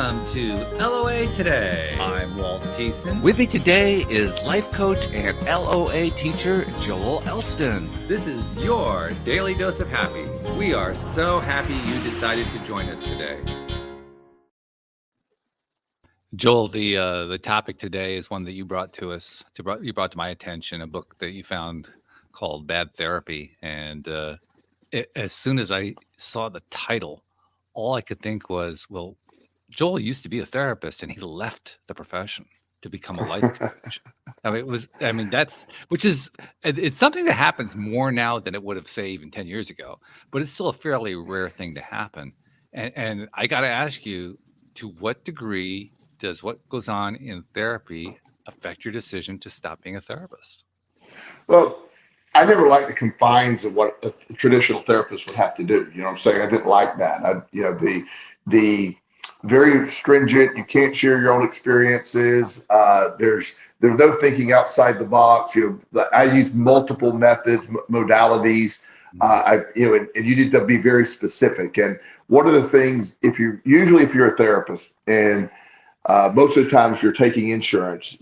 Welcome to LOA Today. I'm Walt Thiessen. With me today is life coach and LOA teacher Joel Elston. This is your daily dose of happy. We are so happy you decided to join us today. Joel, the topic today is one that you brought to us. You brought to my attention a book that you found called Bad Therapy, and as soon as I saw the title, all I could think was, well, Joel used to be a therapist and he left the profession to become a life coach. It's something that happens more now than it would have, say, even 10 years ago, but it's still a fairly rare thing to happen. And I got to ask you, to what degree does what goes on in therapy affect your decision to stop being a therapist? Well, I never liked the confines of what a traditional therapist would have to do. You know what I'm saying? I didn't like that. The very stringent, you can't share your own experiences. There's no thinking outside the box. I use multiple methods, modalities. And you need to be very specific. And one of the things, if you're a therapist, and most of the times you're taking insurance,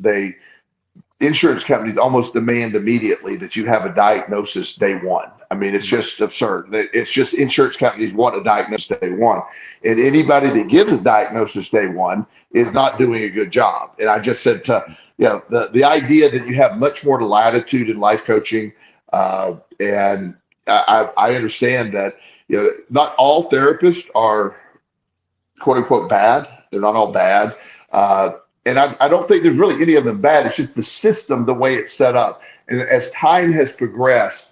insurance companies almost demand immediately that you have a diagnosis day one. I mean, it's just absurd. It's just insurance companies want a diagnosis day one. And anybody that gives a diagnosis day one is not doing a good job. And I just said the idea that you have much more latitude in life coaching. And I understand that, not all therapists are quote unquote bad. They're not all bad. And I don't think there's really any of them bad. It's just the system, the way it's set up. And as time has progressed,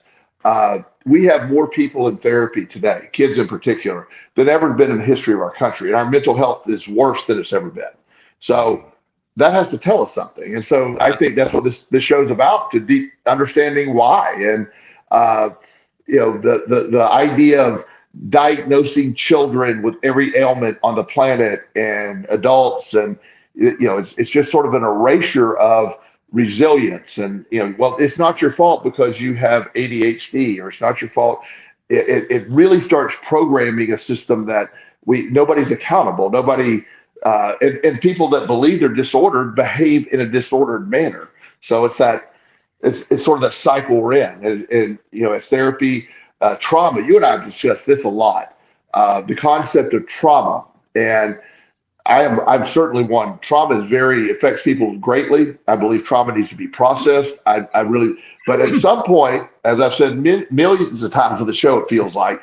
we have more people in therapy today, kids in particular, than ever been in the history of our country. And our mental health is worse than it's ever been. So that has to tell us something. And so I think that's what this show's about, to deep understanding why. And, the idea of diagnosing children with every ailment on the planet and adults, and it's just sort of an erasure of resilience. And it's not your fault because you have ADHD, or it's not your fault. It really starts programming a system that nobody's accountable. Nobody and people that believe they're disordered behave in a disordered manner. So it's sort of that cycle we're in. And as therapy, trauma, you and I have discussed this a lot. The concept of trauma, and I'm certainly one. Trauma affects people greatly. I believe trauma needs to be processed. But at some point, as I've said millions of times on the show, it feels like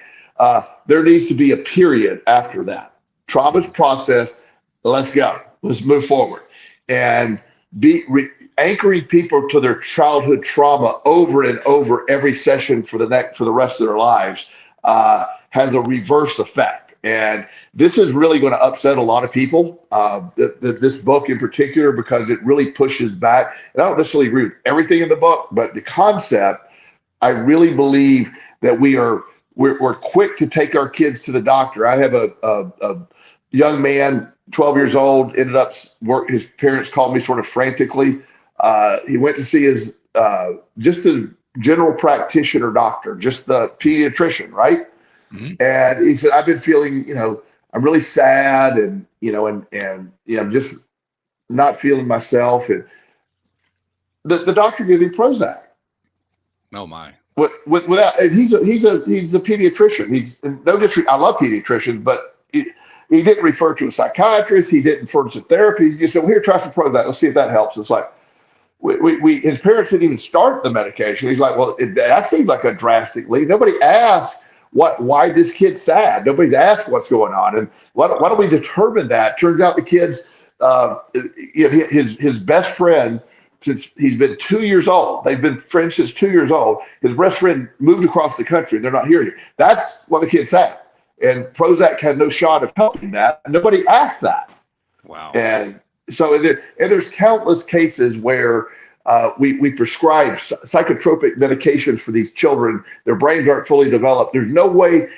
there needs to be a period after that. Trauma's processed. Let's go. Let's move forward, and anchoring people to their childhood trauma over and over every session for the rest of their lives has a reverse effect. And this is really going to upset a lot of people, this book in particular, because it really pushes back. And I don't necessarily agree with everything in the book, but the concept, I really believe that we're quick to take our kids to the doctor. I have a young man, 12 years old, ended up his parents called me sort of frantically. He went to see his just a general practitioner doctor, just the pediatrician, right? Mm-hmm. And he said, I've been feeling, I'm really sad, and I'm just not feeling myself. And the doctor gave him Prozac. Oh my! Without, and he's a pediatrician. I love pediatricians, but he didn't refer to a psychiatrist. He didn't refer to therapy. He said, well, here, try some Prozac. Let's see if that helps. It's like, his parents didn't even start the medication. He's like, well, that seems like a drastic leap. Nobody asked why this kid's sad. Nobody's asked what's going on. And why don't we determine that? Turns out the kid's, his best friend, since he's been 2 years old, they've been friends since 2 years old. His best friend moved across the country. They're not here. That's what the kid's sad. And Prozac had no shot of helping that. Nobody asked that. Wow. And so there's countless cases where we prescribe psychotropic medications for these children. Their brains aren't fully developed. There's no way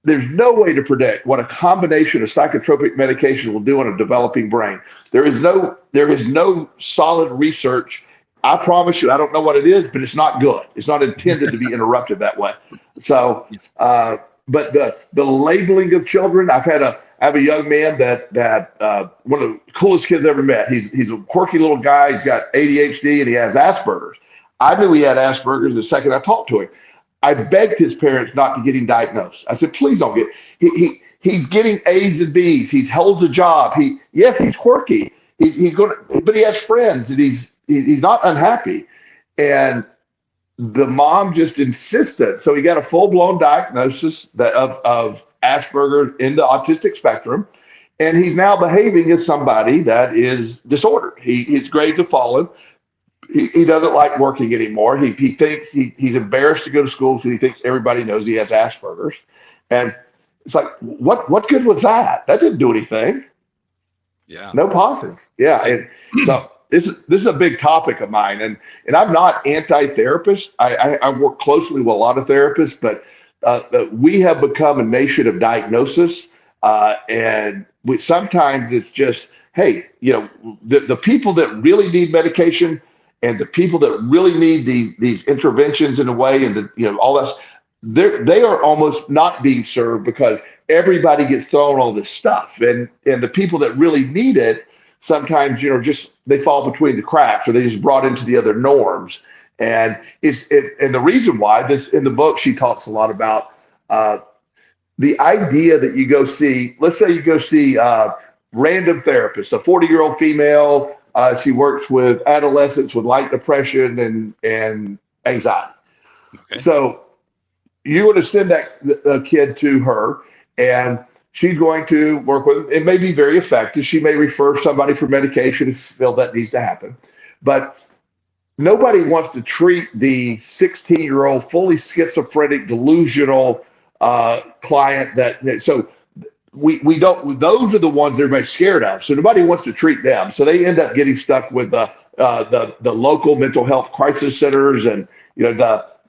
to predict what a combination of psychotropic medication will do in a developing brain. There is no solid research. I promise you, I don't know what it is, but it's not good. It's not intended to be interrupted that way. So, but the labeling of children, I've had I have a young man that one of the coolest kids I ever met. He's a quirky little guy. He's got ADHD and he has Asperger's. I knew he had Asperger's the second I talked to him. I begged his parents not to get him diagnosed. I said, please don't get. He's getting A's and B's. He holds a job. He's quirky. He's going to, but he has friends and he's not unhappy. And the mom just insisted. So he got a full-blown diagnosis of Asperger's in the autistic spectrum. And he's now behaving as somebody that is disordered. His grades have fallen. He doesn't like working anymore. He thinks he's embarrassed to go to school because he thinks everybody knows he has Asperger's. And it's like, what good was that? That didn't do anything. Yeah. No positive. Yeah. And so this is a big topic of mine. And I'm not anti-therapist. I work closely with a lot of therapists, but we have become a nation of diagnosis. And sometimes it's just, hey, the people that really need medication and the people that really need these interventions in a way, and all this, they are almost not being served because everybody gets thrown all this stuff, and the people that really need it sometimes just they fall between the cracks, or they just brought into the other norms. And and the reason why this in the book, she talks a lot about the idea that you go see, let's say you go see random therapists, a 40-year-old female. She works with adolescents with light depression and anxiety. Okay. So you're going to send that kid to her, and she's going to work with them. It may be very effective. She may refer somebody for medication if you feel that needs to happen. But nobody wants to treat the 16-year-old, fully schizophrenic, delusional client so we don't, those are the ones everybody's scared of. So nobody wants to treat them. So they end up getting stuck with the local mental health crisis centers, and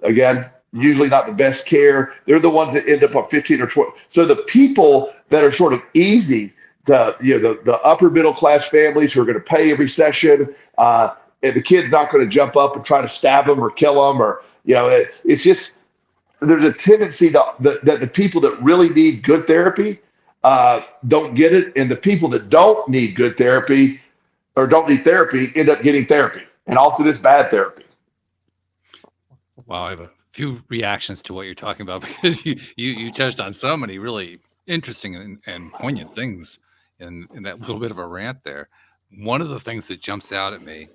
again, usually not the best care. They're the ones that end up on 15 or 20. So the people that are sort of easy, the upper middle class families who are going to pay every session, and the kid's not going to jump up and try to stab them or kill them, or it's just there's a tendency that the people that really need good therapy don't get it, and the people that don't need good therapy or don't need therapy end up getting therapy, and often it's bad therapy. Wow, I have a few reactions to what you're talking about, because you touched on so many really interesting and poignant things in that little bit of a rant there. One of the things that jumps out at me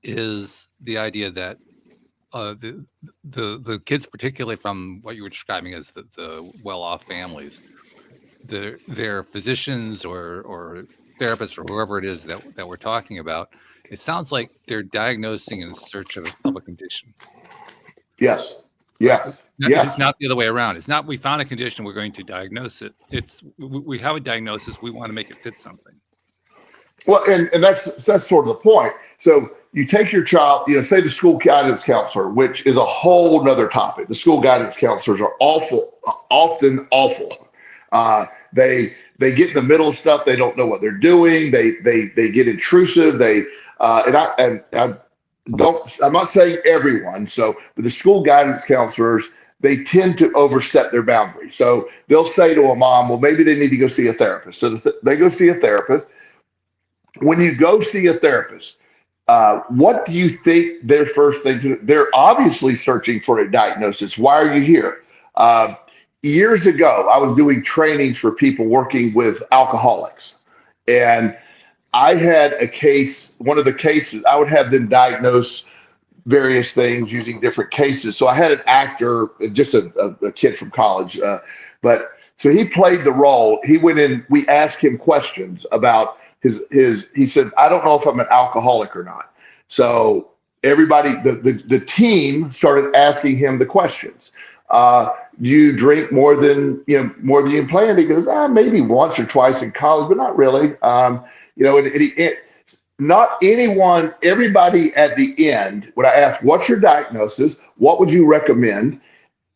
is the idea that the kids, particularly from what you were describing as the well-off families, their physicians or therapists or whoever it is that we're talking about, it sounds like they're diagnosing in search of a condition. Yes. It's not the other way around. It's not we found a condition, we're going to diagnose it. It's we have a diagnosis, we want to make it fit something. Well, and that's sort of the point. So you take your child, say the school guidance counselor, which is a whole nother topic. The school guidance counselors are often awful. They get in the middle of stuff. They don't know what they're doing. They get intrusive. I'm not saying everyone. But the school guidance counselors, they tend to overstep their boundaries. So they'll say to a mom, well, maybe they need to go see a therapist. So they go see a therapist. When you go see a therapist, what do you think their first thing to do? They're obviously searching for a diagnosis. Why are you here? Years ago, I was doing trainings for people working with alcoholics. And I had a case, one of the cases, I would have them diagnose various things using different cases. So I had an actor, just a kid from college, so he played the role. He went in, we asked him questions about he said, I don't know if I'm an alcoholic or not. So everybody, the team started asking him the questions. You drink more than you planned? He goes, maybe once or twice in college, but not really. Not anyone, everybody at the end, when I asked, what's your diagnosis? What would you recommend?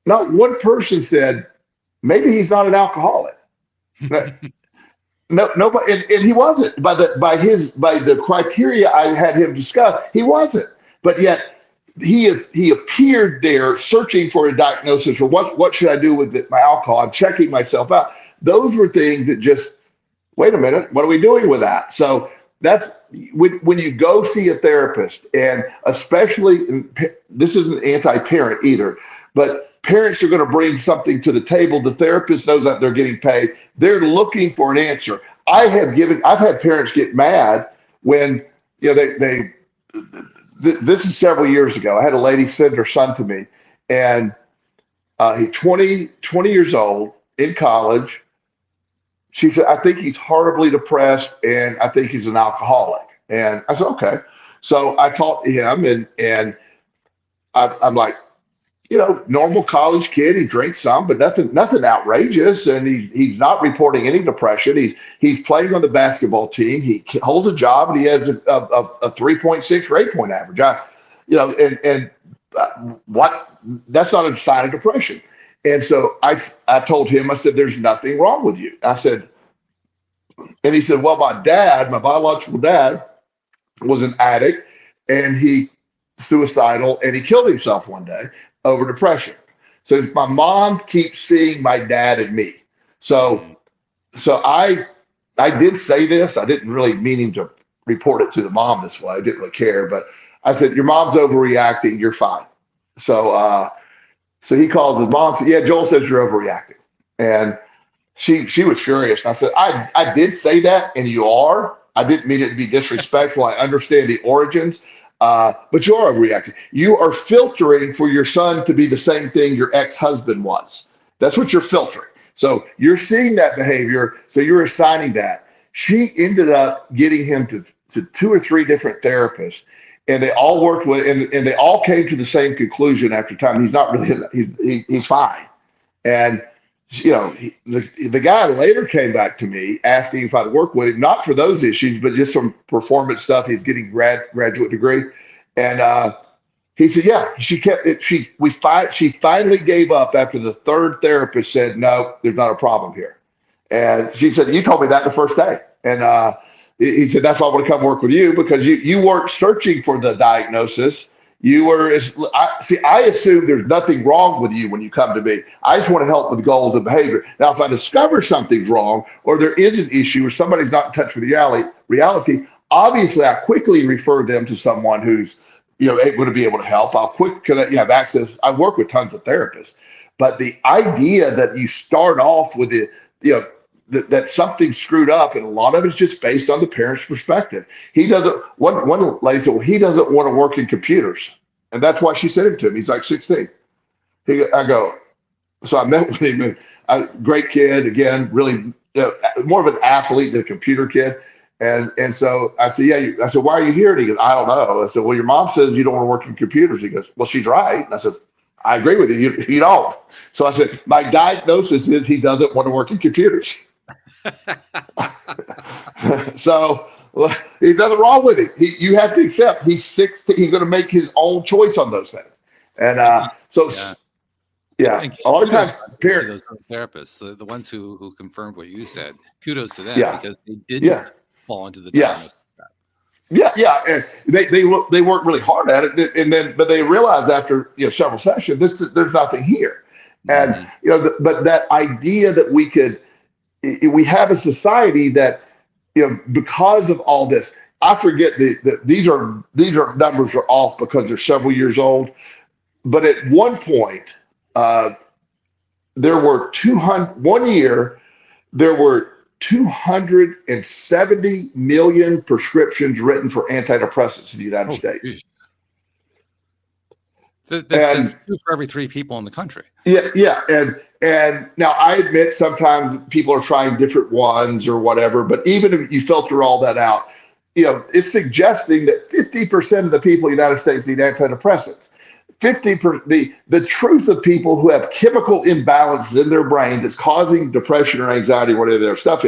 Not one person said, maybe he's not an alcoholic. No, nobody, and he wasn't by the criteria I had him discuss. He wasn't, but yet he appeared there searching for a diagnosis, or what should I do with my alcohol? I'm checking myself out. Those were things that just wait a minute, what are we doing with that? So that's when you go see a therapist, and especially, this isn't anti-parent either, but parents are going to bring something to the table. The therapist knows that they're getting paid. They're looking for an answer. I've had parents get mad when, this is several years ago. I had a lady send her son to me, and he's 20 years old in college. She said, I think he's horribly depressed, and I think he's an alcoholic. And I said, okay. So I talked to him, and I'm like, normal college kid. He drinks some, but nothing outrageous. And he's not reporting any depression. He's playing on the basketball team. He holds a job, and he has a 3.6 grade point average. What? That's not a sign of depression. And so I told him, I said, there's nothing wrong with you. I said, and he said, well, my biological dad was an addict, and he suicidal, and he killed himself one day over depression. So my mom keeps seeing my dad and me. So I did say this. I didn't really mean him to report it to the mom this way. I didn't really care, but I said, your mom's overreacting. You're fine. So he called his mom. Said, yeah, Joel says you're overreacting. And she was furious. I said, I did say that, and you are. I didn't mean it to be disrespectful. I understand the origins, but you are overreacting. You are filtering for your son to be the same thing your ex-husband was. That's what you're filtering. So you're seeing that behavior, so you're assigning that. She ended up getting him to 2 or 3 different therapists. And they all worked with, and they all came to the same conclusion after time. He's not really, he's fine. And, the guy later came back to me asking if I'd work with him, not for those issues, but just some performance stuff. He's getting graduate degree. And he said, yeah, she kept it. She finally gave up after the 3rd therapist said, no, there's not a problem here. And she said, you told me that the first day. And, he said, that's why I want to come work with you, because you weren't searching for the diagnosis. You were, I assume there's nothing wrong with you when you come to me. I just want to help with goals and behavior. Now, if I discover something's wrong, or there is an issue, or somebody's not in touch with reality, obviously I quickly refer them to someone who's, able to be able to help. Because you have access. I work with tons of therapists, but the idea that you start off with it, that something's screwed up, and a lot of it's just based on the parent's perspective. He doesn't. One lady said, well, he doesn't want to work in computers, and that's why she sent him to him. He's like 16. I go, so I met with him. A great kid, again, really more of an athlete than a computer kid. And so I said, yeah. I said, why are you here? And he goes, I don't know. I said, well, your mom says you don't want to work in computers. He goes, well, she's right. And I said, I agree with you. You don't. So I said, my diagnosis is he doesn't want to work in computers. So there's nothing wrong with it. You have to accept he's 16. He's going to make his own choice on those things. And yeah. A lot of times, those therapists, the ones who confirmed what you said, kudos to them, because they didn't fall into the diagnosis trap. Yeah, and they worked really hard at it, but they realized after several sessions, there's nothing here, and but that idea that we have a society that because of all this, I forget these numbers are off because they're several years old, but at one point there were 270 million prescriptions written for antidepressants in the United States. Geez. That's 2 for every 3 people in the country. Yeah, and now I admit sometimes people are trying different ones or whatever, but even if you filter all that out, it's suggesting that 50% of the people in the United States need antidepressants. The truth of people who have chemical imbalances in their brain that's causing depression or anxiety or whatever their stuff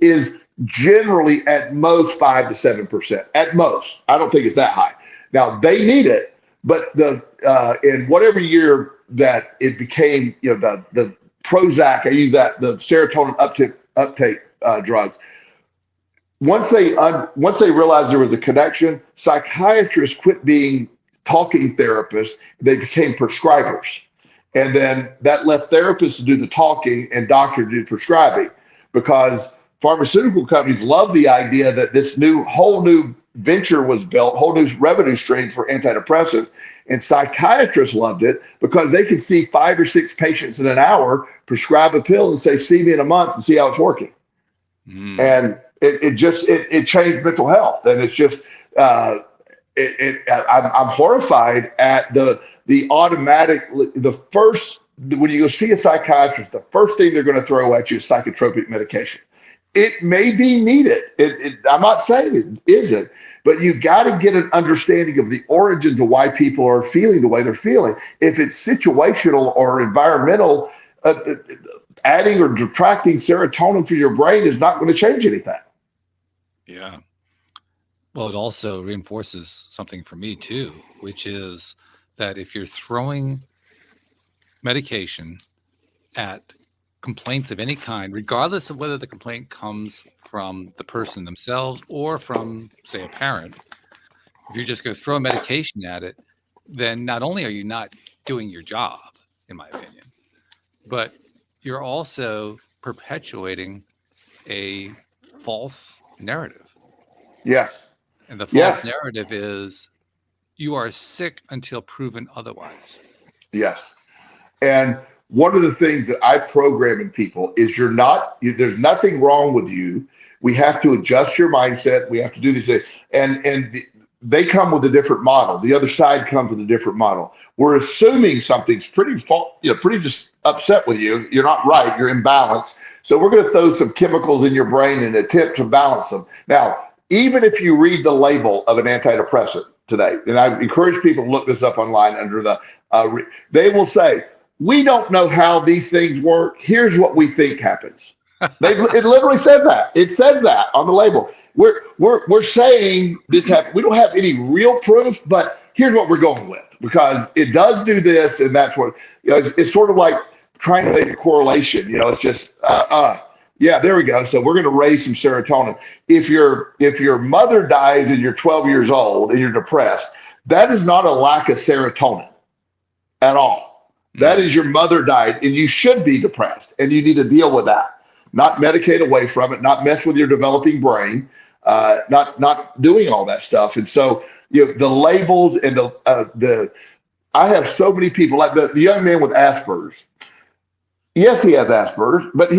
is generally at most 5 to 7%. At most. I don't think it's that high. Now they need it, but in whatever year that it became, the Prozac, I use that, the serotonin uptake drugs. Once they realized there was a connection, psychiatrists quit being talking therapists, they became prescribers. And then that left therapists to do the talking and doctors to do prescribing, because pharmaceutical companies love the idea that this whole new venture was built, whole new revenue stream for antidepressants. And psychiatrists loved it because they could see 5 or 6 patients in an hour, prescribe a pill, and say, "See me in a month," and see how it's working. And it changed mental health. And it's just I'm horrified at the automatic, when you go see a psychiatrist, the first thing they're going to throw at you is psychotropic medication. It may be needed. I'm not saying it isn't, but you got to get an understanding of the origins of why people are feeling the way they're feeling. If it's situational or environmental, adding or detracting serotonin from your brain is not going to change anything. Yeah. Well, it also reinforces something for me too, which is that if you're throwing medication at complaints of any kind, regardless of whether the complaint comes from the person themselves or from, say, a parent, if you're just going to throw medication at it, then not only are you not doing your job, in my opinion, but you're also perpetuating a false narrative. Yes. And the false narrative is you are sick until proven otherwise. Yes. And one of the things that I program in people is there's nothing wrong with you. We have to adjust your mindset. We have to do these things. And they come with a different model. The other side comes with a different model. We're assuming something's pretty just upset with you. You're not right. You're imbalanced. So we're going to throw some chemicals in your brain and attempt to balance them. Now, even if you read the label of an antidepressant today, and I encourage people to look this up online under they will say, "We don't know how these things work. Here's what we think happens." It literally says that. It says that on the label. We're saying this happened. We don't have any real proof, but here's what we're going with because it does do this, and that's what it's sort of like trying to make a correlation. It's just yeah, there we go. So we're going to raise some serotonin. If your mother dies and you're 12 years old and you're depressed, that is not a lack of serotonin at all. That is your mother died, and you should be depressed, and you need to deal with that. Not medicate away from it, not mess with your developing brain, not doing all that stuff. And so the labels and I have so many people like the young man with Asperger's. Yes, he has Asperger's, but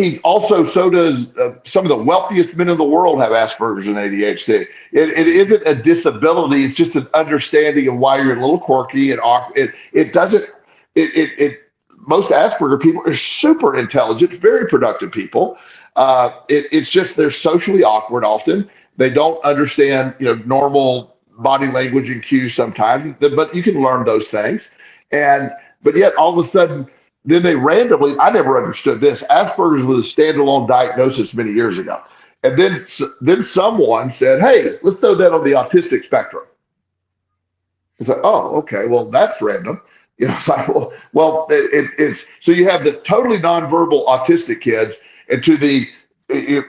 so does some of the wealthiest men in the world have Asperger's and ADHD. It isn't a disability; it's just an understanding of why you're a little quirky and awkward. Most Asperger people are super intelligent, very productive people. It's just they're socially awkward often. They don't understand, normal body language and cues sometimes, but you can learn those things. But yet all of a sudden, then they randomly, I never understood this. Asperger's was a standalone diagnosis many years ago. And then someone said, "Hey, let's throw that on the autistic spectrum." It's like, oh, okay, well, that's random. It's like, well, it's so you have the totally nonverbal autistic kids, and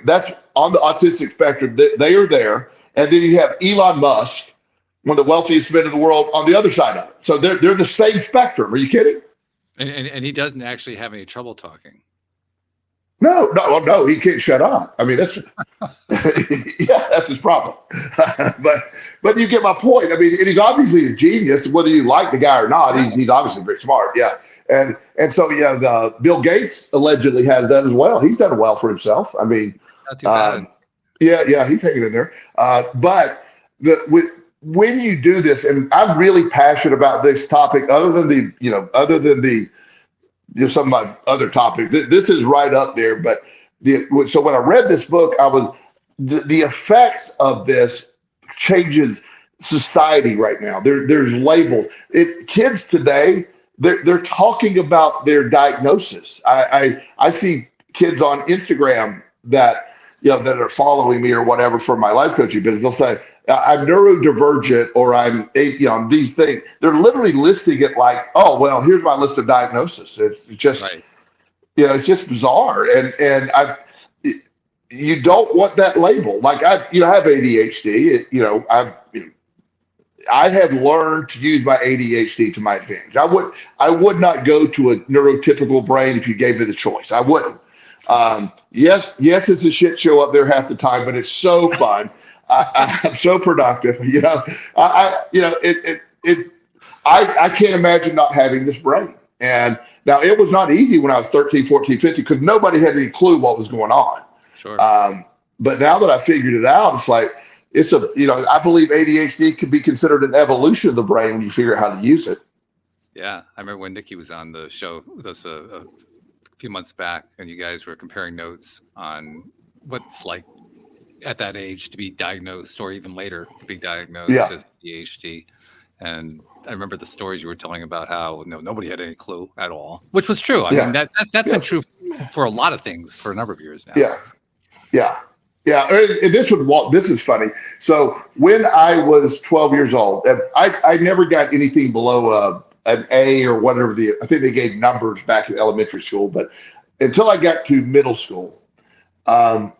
that's on the autistic spectrum. They are there, and then you have Elon Musk, one of the wealthiest men in the world, on the other side of it. So they're the same spectrum. Are you kidding? And he doesn't actually have any trouble talking. No, he can't shut up. I mean, that's that's his problem. but you get my point. I mean, and he's obviously a genius, whether you like the guy or not. He's obviously very smart. Yeah, and so Bill Gates allegedly has that as well. He's done well for himself. I mean, not too bad. Yeah, he's hanging in there. But when you do this, and I'm really passionate about this topic, other than some of my other topics, this is right up there. But so when I read this book, the effects of this changes society right now. There's labels. Kids today, they're talking about their diagnosis. I see kids on Instagram that are following me or whatever for my life coaching business. They'll say, "I'm neurodivergent," or "I'm these things." They're literally listing it like, "Oh, well, here's my list of diagnosis." It's just, right. It's just bizarre. And you don't want that label. Like I have ADHD. I have learned to use my ADHD to my advantage. I would not go to a neurotypical brain if you gave me the choice. I wouldn't. Yes, it's a shit show up there half the time, but it's so fun. I'm so productive. I can't imagine not having this brain. And now it was not easy when I was 13, 14, 15, because nobody had any clue what was going on. Sure. But now that I figured it out, it's like, I believe ADHD could be considered an evolution of the brain when you figure out how to use it. Yeah. I remember when Nikki was on the show with us a few months back, and you guys were comparing notes on what it's like at that age to be diagnosed, or even later to be diagnosed as ADHD. And I remember the stories you were telling about how nobody had any clue at all, which was true. I mean, that's been true for a lot of things for a number of years now. Yeah. And this is funny. So when I was 12 years old, I never got anything below an A or whatever I think they gave numbers back in elementary school, but until I got to middle school, I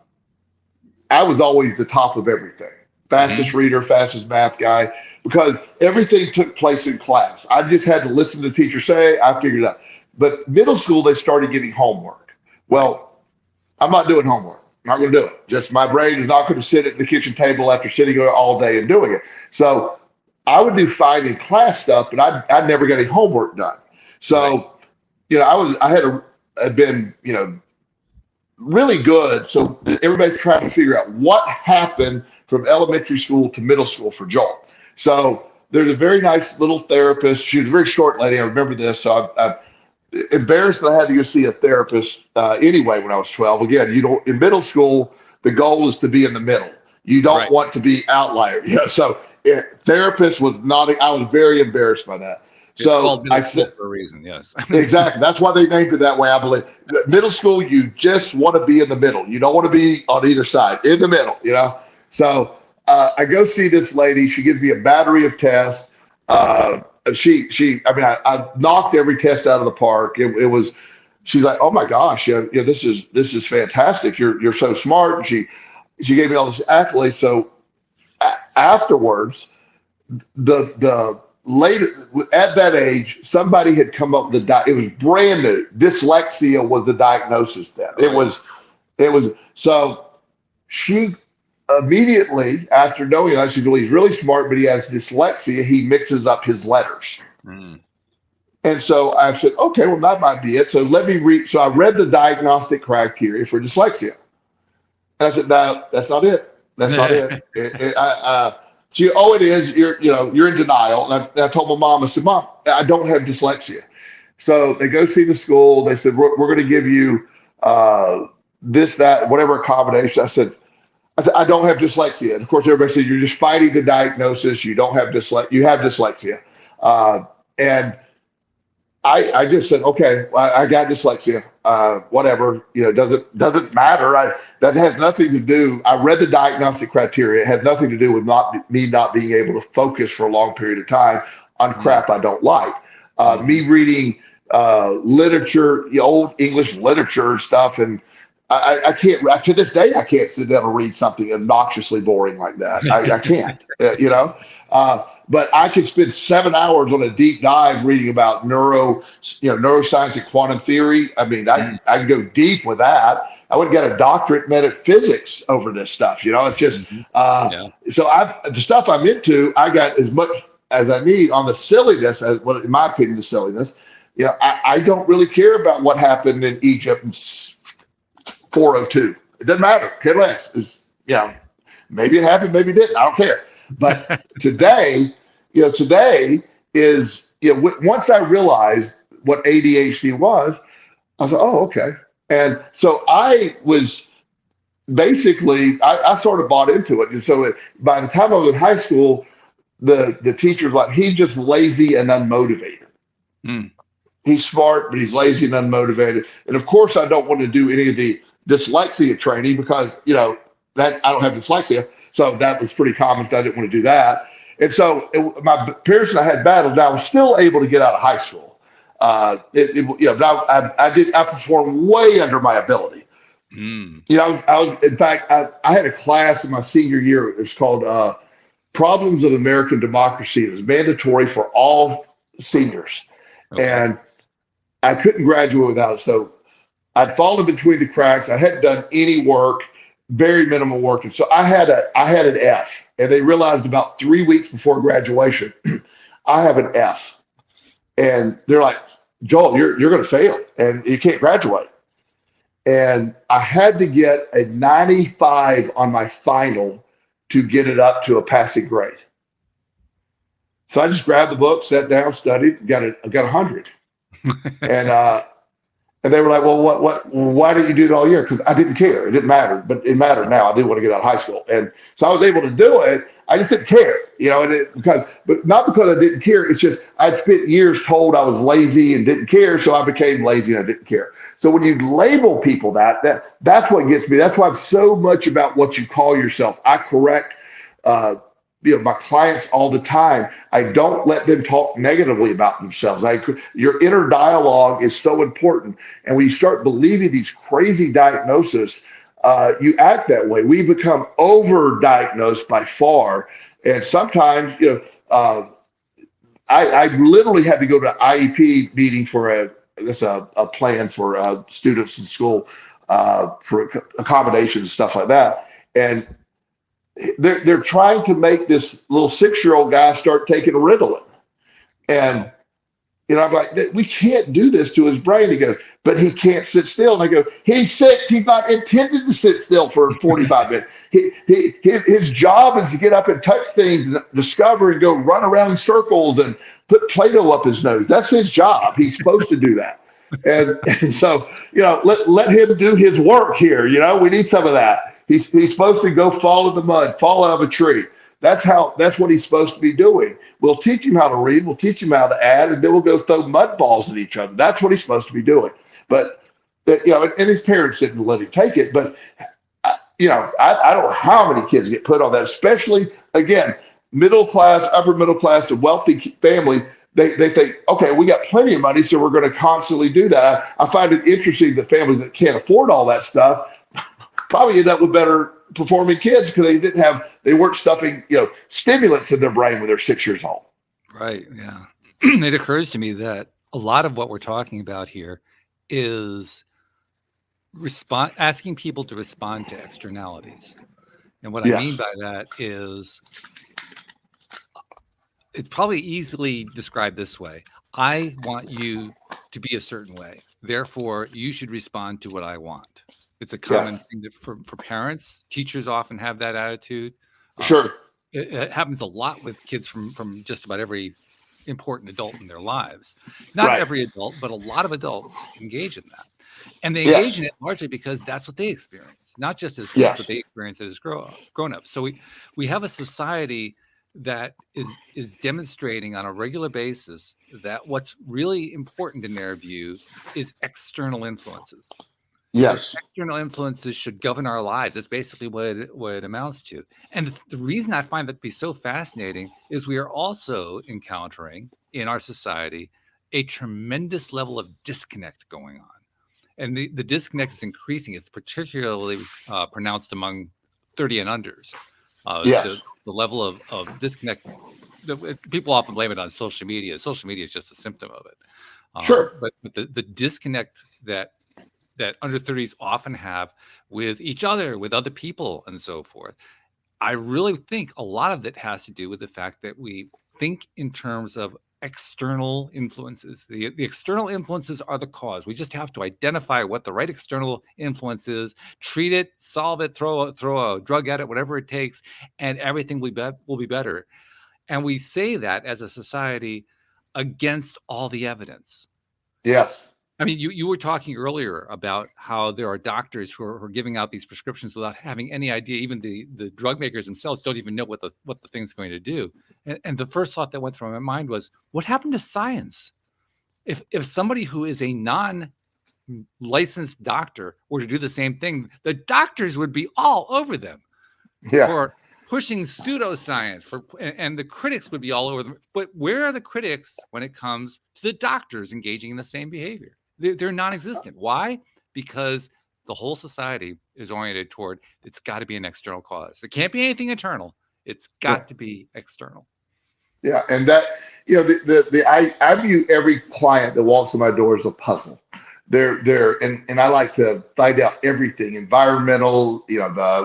was always the top of everything. Fastest reader, fastest math guy, because everything took place in class. I just had to listen to the teacher say, I figured it out. But middle school, they started giving homework. Well, I'm not doing homework. I'm not going to do it. Just my brain is not going to sit at the kitchen table after sitting there all day and doing it. So I would do fine in class stuff, but I'd never get any homework done. So, I had been, really good. So everybody's trying to figure out what happened from elementary school to middle school for Joel. So there's a very nice little therapist. She was a very short lady. I remember this. So I'm embarrassed that I had to go see a therapist anyway when I was 12. Again, in middle school, the goal is to be in the middle. You don't want to be outlier. So therapist was not. I was very embarrassed by that. It's called middle school for a reason. Yes. Exactly. That's why they named it that way, I believe. Middle school, you just want to be in the middle. You don't want to be on either side. In the middle, So I go see this lady. She gives me a battery of tests. I knocked every test out of the park. She's like, oh my gosh, this is fantastic. You're so smart. And she gave me all this accolades. So afterwards, the lady at that age, somebody had come up with it was brand new. Dyslexia was the diagnosis then. It was so she immediately after knowing that, she said, well, he's really smart, but he has dyslexia. He mixes up his letters. And so I said, okay, well, that might be it. So let me read. So I read the diagnostic criteria for dyslexia. And I said, no, that's not it. That's not it. It is. You're in denial. And I told my mom, I said, Mom, I don't have dyslexia. So they go see the school. They said, we're going to give you this, that, whatever accommodation. I said, I don't have dyslexia. And of course, everybody said, you're just fighting the diagnosis. You don't have dyslexia. You have dyslexia. And I just said, okay, I got dyslexia. Whatever, doesn't matter. That has nothing to do. I read the diagnostic criteria. It had nothing to do with me not being able to focus for a long period of time on crap I don't like. Me reading literature, old English literature and stuff, and I can't, to this day, I can't sit down and read something obnoxiously boring like that. I can't, but I could spend 7 hours on a deep dive reading about neuroscience and quantum theory. I mean, I can go deep with that. I would get a doctorate in metaphysics over this stuff. It's just, so the stuff I'm into, I got as much as I need on the silliness, as in my opinion, the silliness. I don't really care about what happened in Egypt in 402. It doesn't matter. Care less. Maybe it happened, maybe it didn't. I don't care. But today is, once I realized what ADHD was, I was like, oh, okay. And so I was basically, I sort of bought into it. And so by the time I was in high school, the teachers were like, he's just lazy and unmotivated. He's smart, but he's lazy and unmotivated. And of course, I don't want to do any of the dyslexia training because, that I don't have dyslexia. So that was pretty common. So I didn't want to do that. And so my parents and I had battles. Now I was still able to get out of high school. But I performed way under my ability. I was in fact, I had a class in my senior year. It was called Problems of American Democracy. It was mandatory for all seniors. Okay. And I couldn't graduate without it. So I'd fallen between the cracks. I hadn't done any work, very minimal work. And so I had an F, and they realized about 3 weeks before graduation, I have an F. And they're like, Joel, you're going to fail and you can't graduate. And I had to get a 95 on my final to get it up to a passing grade. So I just grabbed the book, sat down, studied, got 100. And they were like, well, why didn't you do it all year? Because I didn't care. It didn't matter, but it mattered now. I didn't want to get out of high school. And so I was able to do it. I just didn't care, but not because I didn't care. It's just I'd spent years told I was lazy and didn't care. So I became lazy and I didn't care. So when you label people that's what gets me. That's why I'm so much about what you call yourself. I correct, my clients all the time. I don't let them talk negatively about themselves. Your inner dialogue is so important. And when you start believing these crazy diagnoses, you act that way. We become over-diagnosed by far. And sometimes, I literally had to go to an IEP meeting for a plan for students in school for accommodations and stuff like that. And they're trying to make this little 6-year-old guy start taking Ritalin. And, I'm like, we can't do this to his brain. He goes, but he can't sit still. And I go, he sits. He's not intended to sit still for 45 minutes. His job is to get up and touch things, and discover, and go run around in circles and put Play-Doh up his nose. That's his job. He's supposed to do that. And so, let him do his work here. We need some of that. He's supposed to go fall in the mud, fall out of a tree. That's what he's supposed to be doing. We'll teach him how to read. We'll teach him how to add, and then we'll go throw mud balls at each other. That's what he's supposed to be doing. But, and his parents didn't let him take it. But, I don't know how many kids get put on that, especially, again, middle class, upper middle class, and wealthy family. They think, okay, we got plenty of money, so we're going to constantly do that. I find it interesting that families that can't afford all that stuff probably end up with better performing kids because they weren't stuffing, stimulants in their brain when they're 6 years old. Right. Yeah. It occurs to me that a lot of what we're talking about here is asking people to respond to externalities. And what I mean by that is it's probably easily described this way. I want you to be a certain way. Therefore, you should respond to what I want. It's a common thing that for parents. Teachers often have that attitude. Sure. It happens a lot with kids from just about every important adult in their lives. Not every adult, but a lot of adults engage in that. And they engage in it largely because that's what they experience, not just as kids, but they experience it as grown-ups. So we have a society that is demonstrating on a regular basis that what's really important in their view is external influences. Yes. Those external influences should govern our lives. That's basically what it amounts to. And the reason I find that to be so fascinating is we are also encountering in our society a tremendous level of disconnect going on. And the disconnect is increasing. It's particularly pronounced among 30 and unders. The level of disconnect, people often blame it on social media. Social media is just a symptom of it. Sure. But the disconnect that under 30s often have with each other, with other people, and so forth. I really think a lot of it has to do with the fact that we think in terms of external influences. The external influences are the cause. We just have to identify what the right external influence is, treat it, solve it, throw a drug at it, whatever it takes, and everything will be better. And we say that as a society against all the evidence. Yes. I mean, you were talking earlier about how there are doctors who are giving out these prescriptions without having any idea. Even the drug makers themselves don't even know what the thing's going to do. And the first thought that went through my mind was, what happened to science? If somebody who is a non-licensed doctor were to do the same thing, the doctors would be all over them for pushing pseudoscience, and the critics would be all over them. But where are the critics when it comes to the doctors engaging in the same behavior? They're non-existent. Why? Because the whole society is oriented toward it's got to be an external cause. It can't be anything internal. It's got to be external. Yeah, and that I view every client that walks in my door as a puzzle. and I like to find out everything environmental,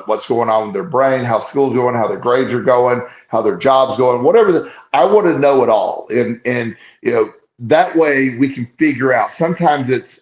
what's going on with their brain, how school's going, how their grades are going, how their job's going, whatever. I want to know it all. And that way we can figure out. Sometimes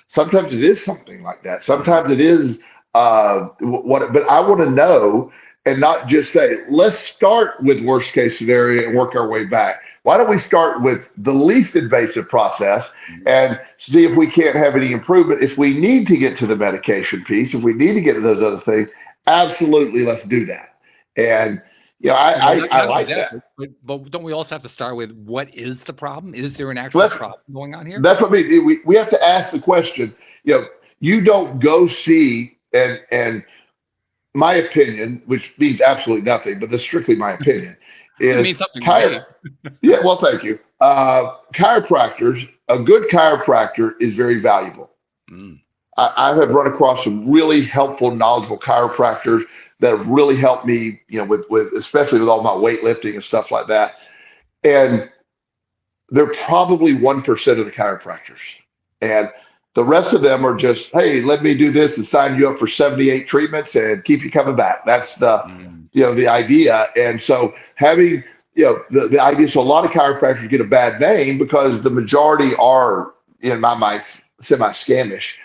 sometimes it is something like that. Sometimes it is but I want to know and not just say, let's start with worst case scenario and work our way back. Why don't we start with the least invasive process and see if we can't have any improvement? If we need to get to the medication piece, if we need to get to those other things, absolutely, let's do that. And I like that. But don't we also have to start with what is the problem? Is there an actual problem going on here? That's what we have to ask the question. You don't go see, and my opinion, which means absolutely nothing, but that's strictly my opinion, is it means something to me. Yeah, well, thank you. Chiropractors, a good chiropractor is very valuable. I have run across some really helpful, knowledgeable chiropractors that have really helped me, with especially with all my weightlifting and stuff like that. And they're probably 1% of the chiropractors. And the rest of them are just, hey, let me do this and sign you up for 78 treatments and keep you coming back. That's the idea. And so having, the idea, so a lot of chiropractors get a bad name because the majority are, in my mind, semi-scamish.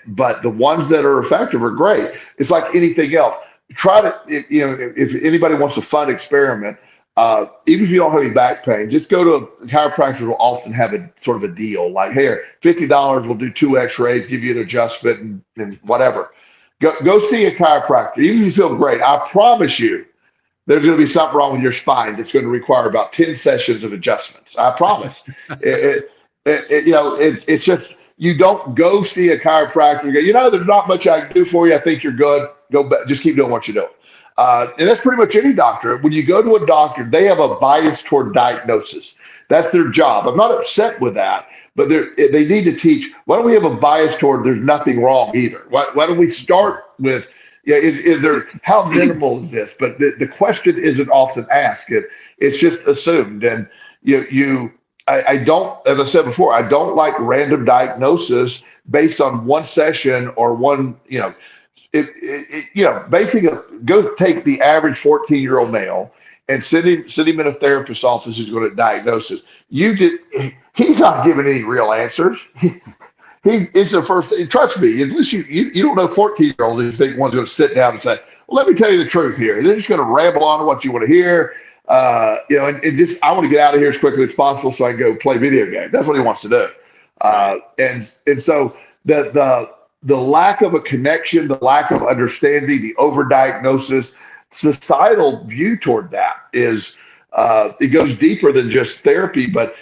But the ones that are effective are great. It's like anything else. Try to, if anybody wants a fun experiment, even if you don't have any back pain, just go to chiropractors will often have a sort of a deal like, here, $50, we'll do 2 x-rays, give you an adjustment and whatever. Go see a chiropractor. Even if you feel great, I promise you there's going to be something wrong with your spine that's going to require about 10 sessions of adjustments. I promise. It's just, you don't go see a chiropractor and go, there's not much I can do for you. I think you're good. Go back, just keep doing what you're doing. And that's pretty much any doctor. When you go to a doctor, they have a bias toward diagnosis. That's their job. I'm not upset with that, but they need to teach. Why don't we have a bias toward there's nothing wrong either? Why don't we start with, is there, how minimal is this? But the question isn't often asked. It's just assumed. And I don't, as I said before, I don't like random diagnosis based on one session or one, basically go take the average 14-year-old male and send him in a therapist's office who's going to diagnose it. He's not giving any real answers. It's the first thing. Trust me, unless you don't know 14-year-olds, you think one's going to sit down and say, well, let me tell you the truth here. They're just going to ramble on what you want to hear. And just, I want to get out of here as quickly as possible so I can go play video games. That's what he wants to do. And so the lack of a connection, the lack of understanding, the overdiagnosis, societal view toward that is, it goes deeper than just therapy, but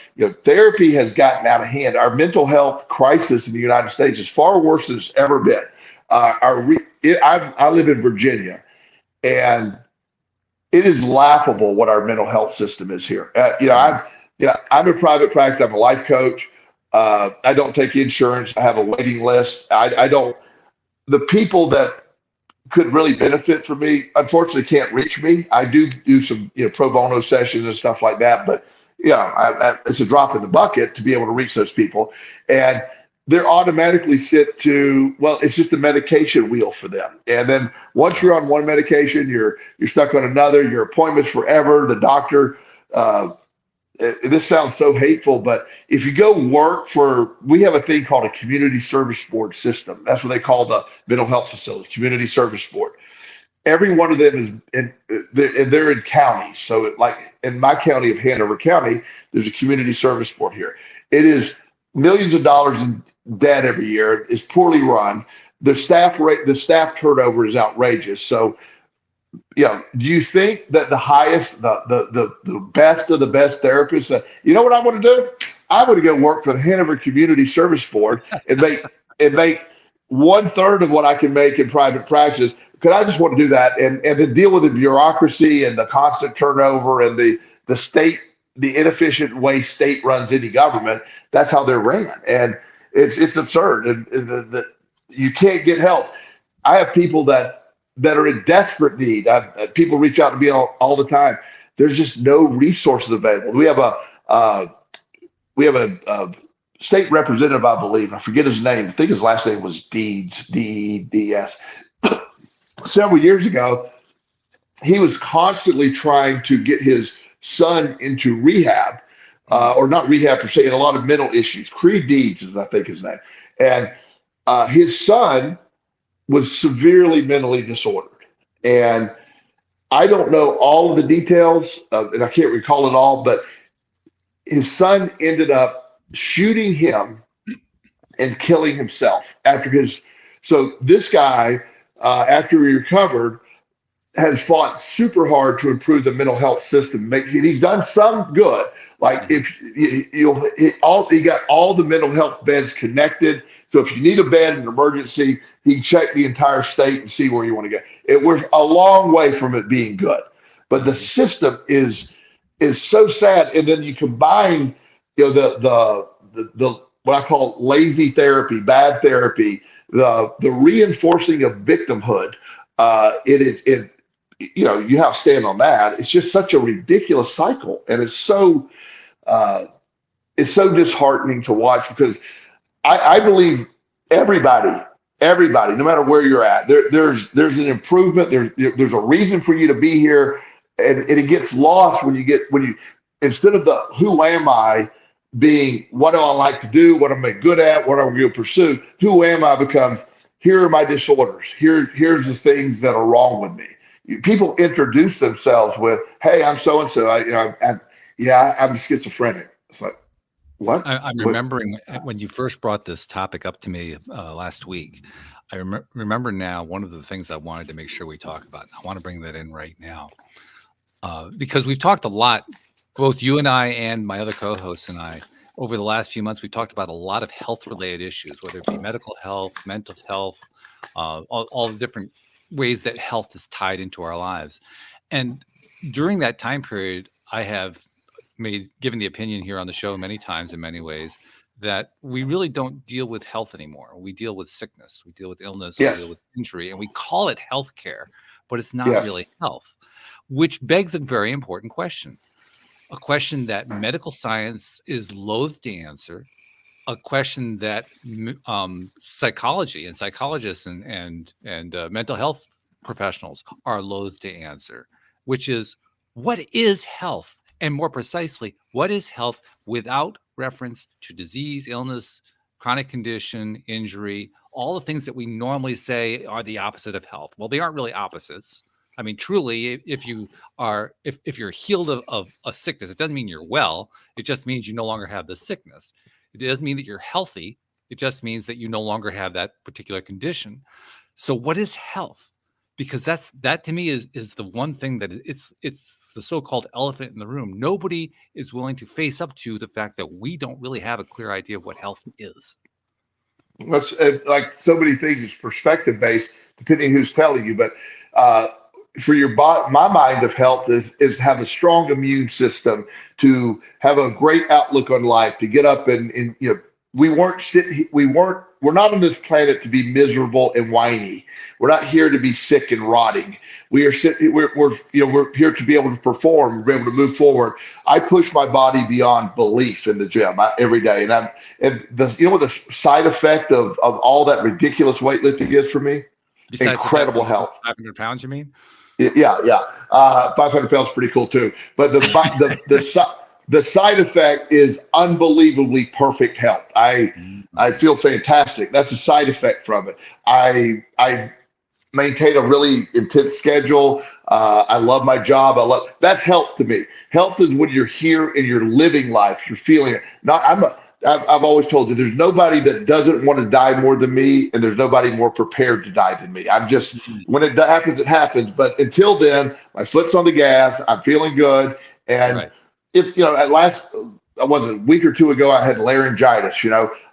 therapy has gotten out of hand. Our mental health crisis in the United States is far worse than it's ever been. I live in Virginia, and it is laughable what our mental health system is here. I'm a private practice. I'm a life coach. I don't take insurance. I have a waiting list. The people that could really benefit from me, unfortunately, can't reach me. I do some, pro bono sessions and stuff like that, but it's a drop in the bucket to be able to reach those people. And they're automatically set to, well, it's just a medication wheel for them. And then once you're on one medication, you're stuck on another, your appointment's forever. The doctor, this sounds so hateful, but if you go work we have a thing called a community service board system. That's what they call the mental health facility, community service board. Every one of them they're in counties. So like in my county of Hanover County, there's a community service board here. It is millions of dollars in debt every year. It's poorly run. The staff turnover is outrageous. So, do you think that the highest, the best of the best therapists, what I want to do? I want to go work for the Hanover Community Service Board and make 1/3 of what I can make in private practice, because I just want to do that and then deal with the bureaucracy and the constant turnover and the state, the inefficient way state runs any government. That's how they're ran, and it's absurd. And you can't get help. I have people that are in desperate need. People reach out to me all the time. There's just no resources available. We have a state representative, I believe. I forget his name. I think his last name was Deeds, D-E-D-S. Several years ago, he was constantly trying to get his son into rehab, or not rehab per se, and a lot of mental issues. Creed Deeds is, I think, his name. And his son was severely mentally disordered. And I don't know all of the details, and I can't recall it all, but his son ended up shooting him and killing himself after his. So this guy, after he recovered, has fought super hard to improve the mental health system. He's done some good. Like if he got all the mental health beds connected. So if you need a bed in an emergency, he can check the entire state and see where you want to go. We're a long way from it being good, but the system is so sad. And then you combine, the what I call lazy therapy, bad therapy, the reinforcing of victimhood. You have to stand on that. It's just such a ridiculous cycle, and it's so disheartening to watch, because I believe everybody, no matter where you're at, there's an improvement. There's a reason for you to be here, and it gets lost when you instead of the who am I being what do I like to do, what am I good at, what am I going to pursue, who am I becomes here are my disorders, here's the things that are wrong with me. People introduce themselves with, "Hey, I'm so and so. I'm schizophrenic." It's like, what? I'm remembering when you first brought this topic up to me last week. I remember now one of the things I wanted to make sure we talk about. I want to bring that in right now because we've talked a lot, both you and I and my other co-hosts and I, over the last few months. We've talked about a lot of health-related issues, whether it be medical health, mental health, all the different ways that health is tied into our lives. And during that time period, I have given the opinion here on the show many times in many ways that we really don't deal with health anymore. We deal with sickness, we deal with illness, Yes. we deal with injury, and we call it healthcare, but it's not Yes. really health, which begs a very important question. A question that medical science is loath to answer, a question that psychology and psychologists and mental health professionals are loath to answer, which is, what is health? And more precisely, what is health without reference to disease, illness, chronic condition, injury, all the things that we normally say are the opposite of health? Well, they aren't really opposites. I mean, truly, if you're healed of a sickness, it doesn't mean you're well. It just means you no longer have the sickness. It doesn't mean that you're healthy. It just means that you no longer have that particular condition. So what is health? Because that to me is the one thing that it's the so-called elephant in the room. Nobody is willing to face up to the fact that we don't really have a clear idea of what health is. That's like so many things, it's perspective based, depending who's telling you. But for your body, my mind of health is have a strong immune system, to have a great outlook on life, to get up and we're not on this planet to be miserable and whiny. We're not here to be sick and rotting. We're here to be able to perform, be able to move forward. I push my body beyond belief in the gym every day, and the side effect of all that ridiculous weightlifting is for me. Besides incredible health. 500 pounds, you mean? Yeah. 500 pounds is pretty cool too. But the side effect is unbelievably perfect health. I feel fantastic. That's a side effect from it. I maintain a really intense schedule. I love my job. That's health to me. Health is when you're here and you're living life. You're feeling it. I've always told you, there's nobody that doesn't want to die more than me, and there's nobody more prepared to die than me. I'm just, when it happens, it happens. But until then, my foot's on the gas. I'm feeling good. And Right. at last, a week or two ago, I had laryngitis,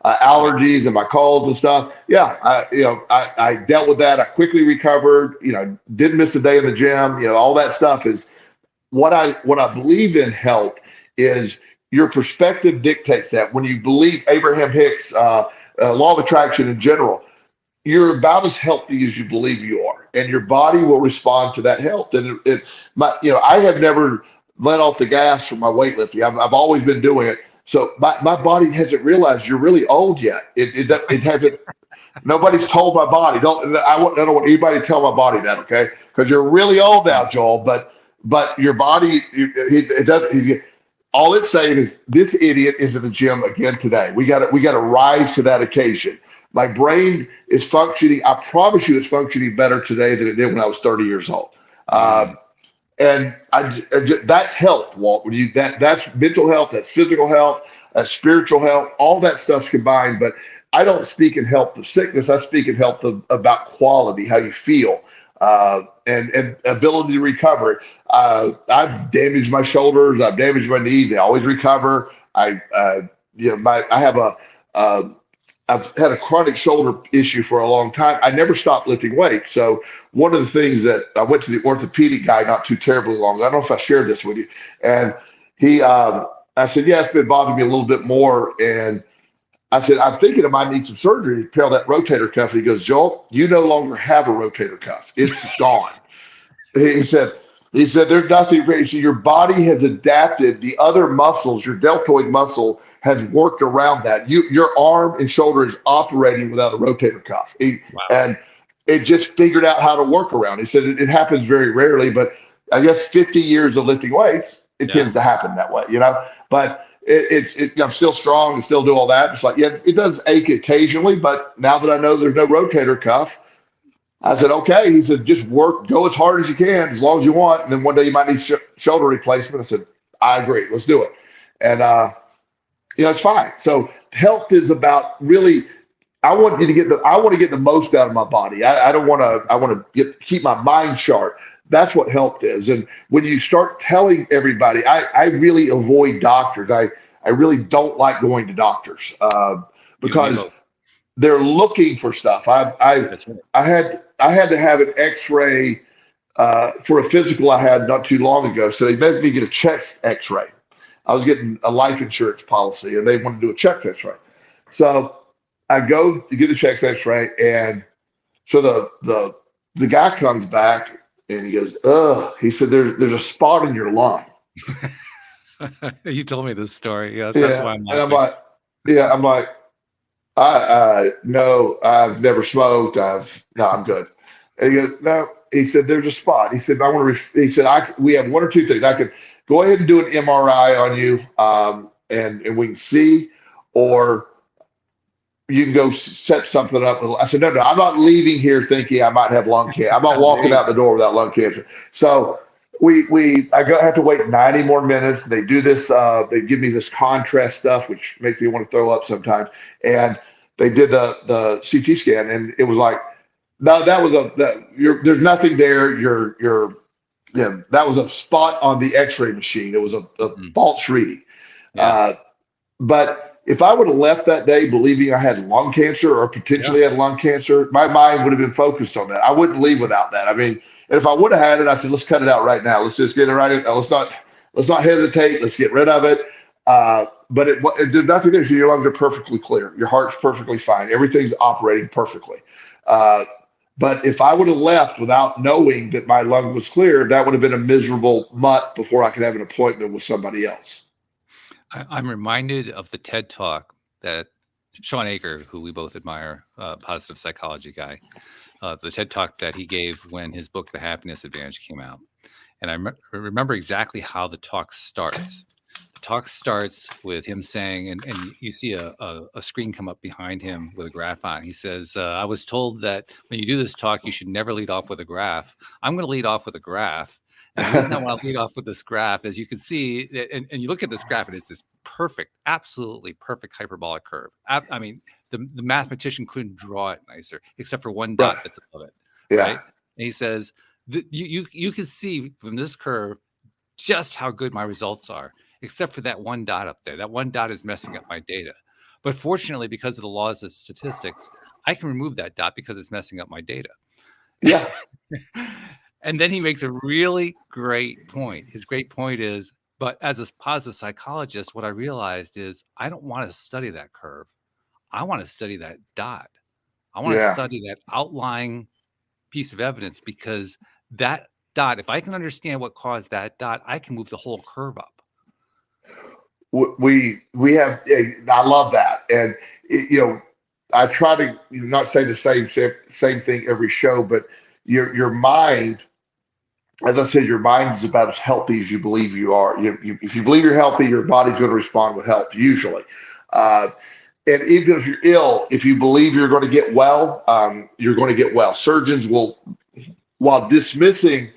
allergies and my colds and stuff. Yeah, I dealt with that. I quickly recovered. Didn't miss a day in the gym. All that stuff is what I believe in. Health is your perspective dictates that. When you believe Abraham Hicks, law of attraction in general, you're about as healthy as you believe you are, and your body will respond to that health. And I have never let off the gas from my weightlifting. I've always been doing it. So my body hasn't realized you're really old yet. It hasn't. Nobody's told my body. I don't want anybody to tell my body that, okay? Because you're really old now, Joel. But your body, it doesn't. All it's saying is this idiot is in the gym again today. We got to rise to that occasion. My brain is functioning. I promise you, it's functioning better today than it did when I was 30 years old. And that's health, Walt. That's mental health, that's physical health, that's spiritual health. All that stuff's combined. But I don't speak in health of sickness. I speak in health about quality, how you feel, and ability to recover. I've damaged my shoulders. I've damaged my knees. They always recover. I've had a chronic shoulder issue for a long time. I never stopped lifting weights. So one of the things that I went to the orthopedic guy not too terribly long. I don't know if I shared this with you. And I said, yeah, it's been bothering me a little bit more. And I said, I'm thinking I might need some surgery to repair that rotator cuff. And he goes, Joel, you no longer have a rotator cuff. It's gone. He said, there's nothing. So your body has adapted. The other muscles, your deltoid muscle, has worked around that. Your arm and shoulder is operating without a rotator cuff. And it just figured out how to work around. He said it happens very rarely, but I guess 50 years of lifting weights, it tends to happen that way, But I'm still strong and still do all that. It's like, yeah, it does ache occasionally, but now that I know there's no rotator cuff, I said, okay. He said, just go as hard as you can, as long as you want. And then one day you might need shoulder replacement. I said, I agree. Let's do it. And, it's fine. So health is about really, I want to get the most out of my body. I want to keep my mind sharp. That's what health is. And when you start telling everybody, I really avoid doctors. I really don't like going to doctors because they're looking for stuff. I had to have an X-ray for a physical I had not too long ago. So they made me get a chest X-ray. I was getting a life insurance policy, and they wanted to do a chest X-ray. So I go to get the chest X-ray, and so the guy comes back and he goes, "Ugh." He said, "There's a spot in your lung." You told me this story. Yes, that's why I'm laughing. And I'm like, no, I've never smoked. I'm good. And he goes, no. He said, "There's a spot." He said, he said, we have one or two things. I could go ahead and do an MRI on you, and we can see, or you can go set something up. I said, no, I'm not leaving here thinking I might have lung cancer. I'm not walking out the door without lung cancer. So I have to wait 90 more minutes. They do this. They give me this contrast stuff, which makes me want to throw up sometimes. And they did the CT scan, and it was like, no, there's nothing there. That was a spot on the X-ray machine. It was a false reading. Yeah. But if I would have left that day believing I had lung cancer or potentially had lung cancer, my mind would have been focused on that. I wouldn't leave without that. I mean, and if I would have had it, I said, let's cut it out right now. Let's just get it right. Let's not hesitate. Let's get rid of it. But there's nothing there. So your lungs are perfectly clear. Your heart's perfectly fine. Everything's operating perfectly. But if I would have left without knowing that my lung was clear, that would have been a miserable mutt before I could have an appointment with somebody else. I'm reminded of the TED Talk that Sean Aker, who we both admire, positive psychology guy, the TED Talk that he gave when his book, The Happiness Advantage, came out. And I remember exactly how the talk starts. The talk starts with him saying, and you see a screen come up behind him with a graph on. He says, I was told that when you do this talk, you should never lead off with a graph. I'm going to lead off with a graph. And the reason I want to lead off with this graph, as you can see, and you look at this graph, and it's this perfect, absolutely perfect hyperbolic curve. I mean, the mathematician couldn't draw it nicer, except for one dot that's above it. Yeah. Right? And he says, you can see from this curve just how good my results are, except for that one dot up there. That one dot is messing up my data. But fortunately, because of the laws of statistics, I can remove that dot because it's messing up my data. Yeah. And then he makes a really great point. His great point is, but as a positive psychologist, what I realized is I don't want to study that curve. I want to study that dot. I want to study that outlying piece of evidence, because that dot, if I can understand what caused that dot, I can move the whole curve up. we have, I love that. And, I try to not say the same thing every show, but your mind, as I said, your mind is about as healthy as you believe you are. If you believe you're healthy, your body's going to respond with health, usually. And even if you're ill, if you believe you're going to get well, you're going to get well. Surgeons will, while dismissing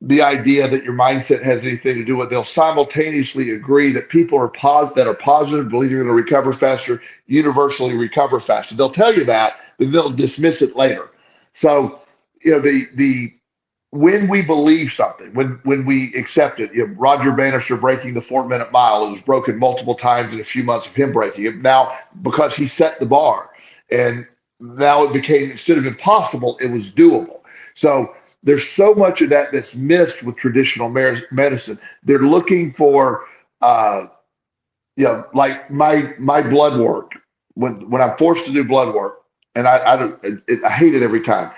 the idea that your mindset has anything to do with it, they'll simultaneously agree that people that are positive, believe you're going to recover faster, universally recover faster. They'll tell you that, but they'll dismiss it later. So, the when we believe something, when we accept it, Roger Bannister breaking the 4-minute mile, it was broken multiple times in a few months of him breaking it. Now, because he set the bar, and now it became, instead of impossible, it was doable. So there's so much of that that's missed with traditional medicine. They're looking for, like my blood work. When I'm forced to do blood work, and I hate it every time.